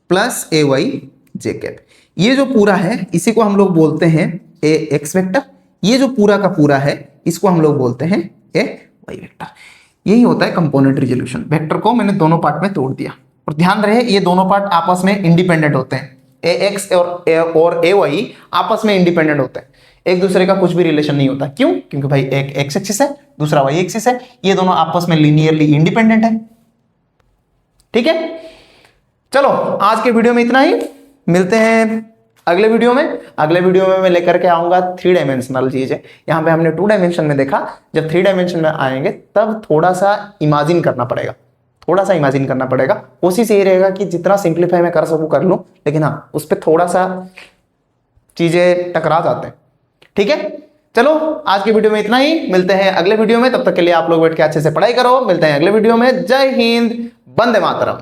plus A Y J cap. ये जो पूरा है इसी को हम लोग बोलते हैं ए एक्स वेक्टर, ये जो पूरा का पूरा है इसको हम लोग बोलते हैं ए वाई वेक्टर। यही होता है कंपोनेंट रिजोल्यूशन। वेक्टर को मैंने दोनों पार्ट में तोड़ दिया, और ध्यान रहे ये दोनों पार्ट आपस में इंडिपेंडेंट होते हैं, ए एक्स और ए वाई आपस में इंडिपेंडेंट होते हैं, एक दूसरे का कुछ भी रिलेशन नहीं होता। क्यों? क्योंकि भाई एक एक्स एक्सिस है दूसरा वाई एक्सिस है, ये दोनों आपस में लीनियरली इंडिपेंडेंट है, ठीक है। चलो आज के वीडियो में इतना ही, मिलते हैं अगले वीडियो में। अगले वीडियो में मैं लेकर के आऊंगा 3 डायमेंशनल चीजें। यहां पे हमने 2 डायमेंशन में देखा, जब 3 डायमेंशन में आएंगे तब थोड़ा सा इमेजिन करना पड़ेगा, थोड़ा सा इमेजिन करना पड़ेगा। कोशिश यही रहेगा कि जितना सिंप्लीफाई मैं कर सकूं कर लूं, लेकिन हाँ उस पर थोड़ा सा चीजें टकरा जाते हैं, ठीक है। चलो आज की वीडियो में इतना ही, मिलते हैं अगले वीडियो में। तब तक के लिए आप लोग बैठ के अच्छे से पढ़ाई करो, मिलते हैं अगले वीडियो में। जय हिंद, वंदे मातरम।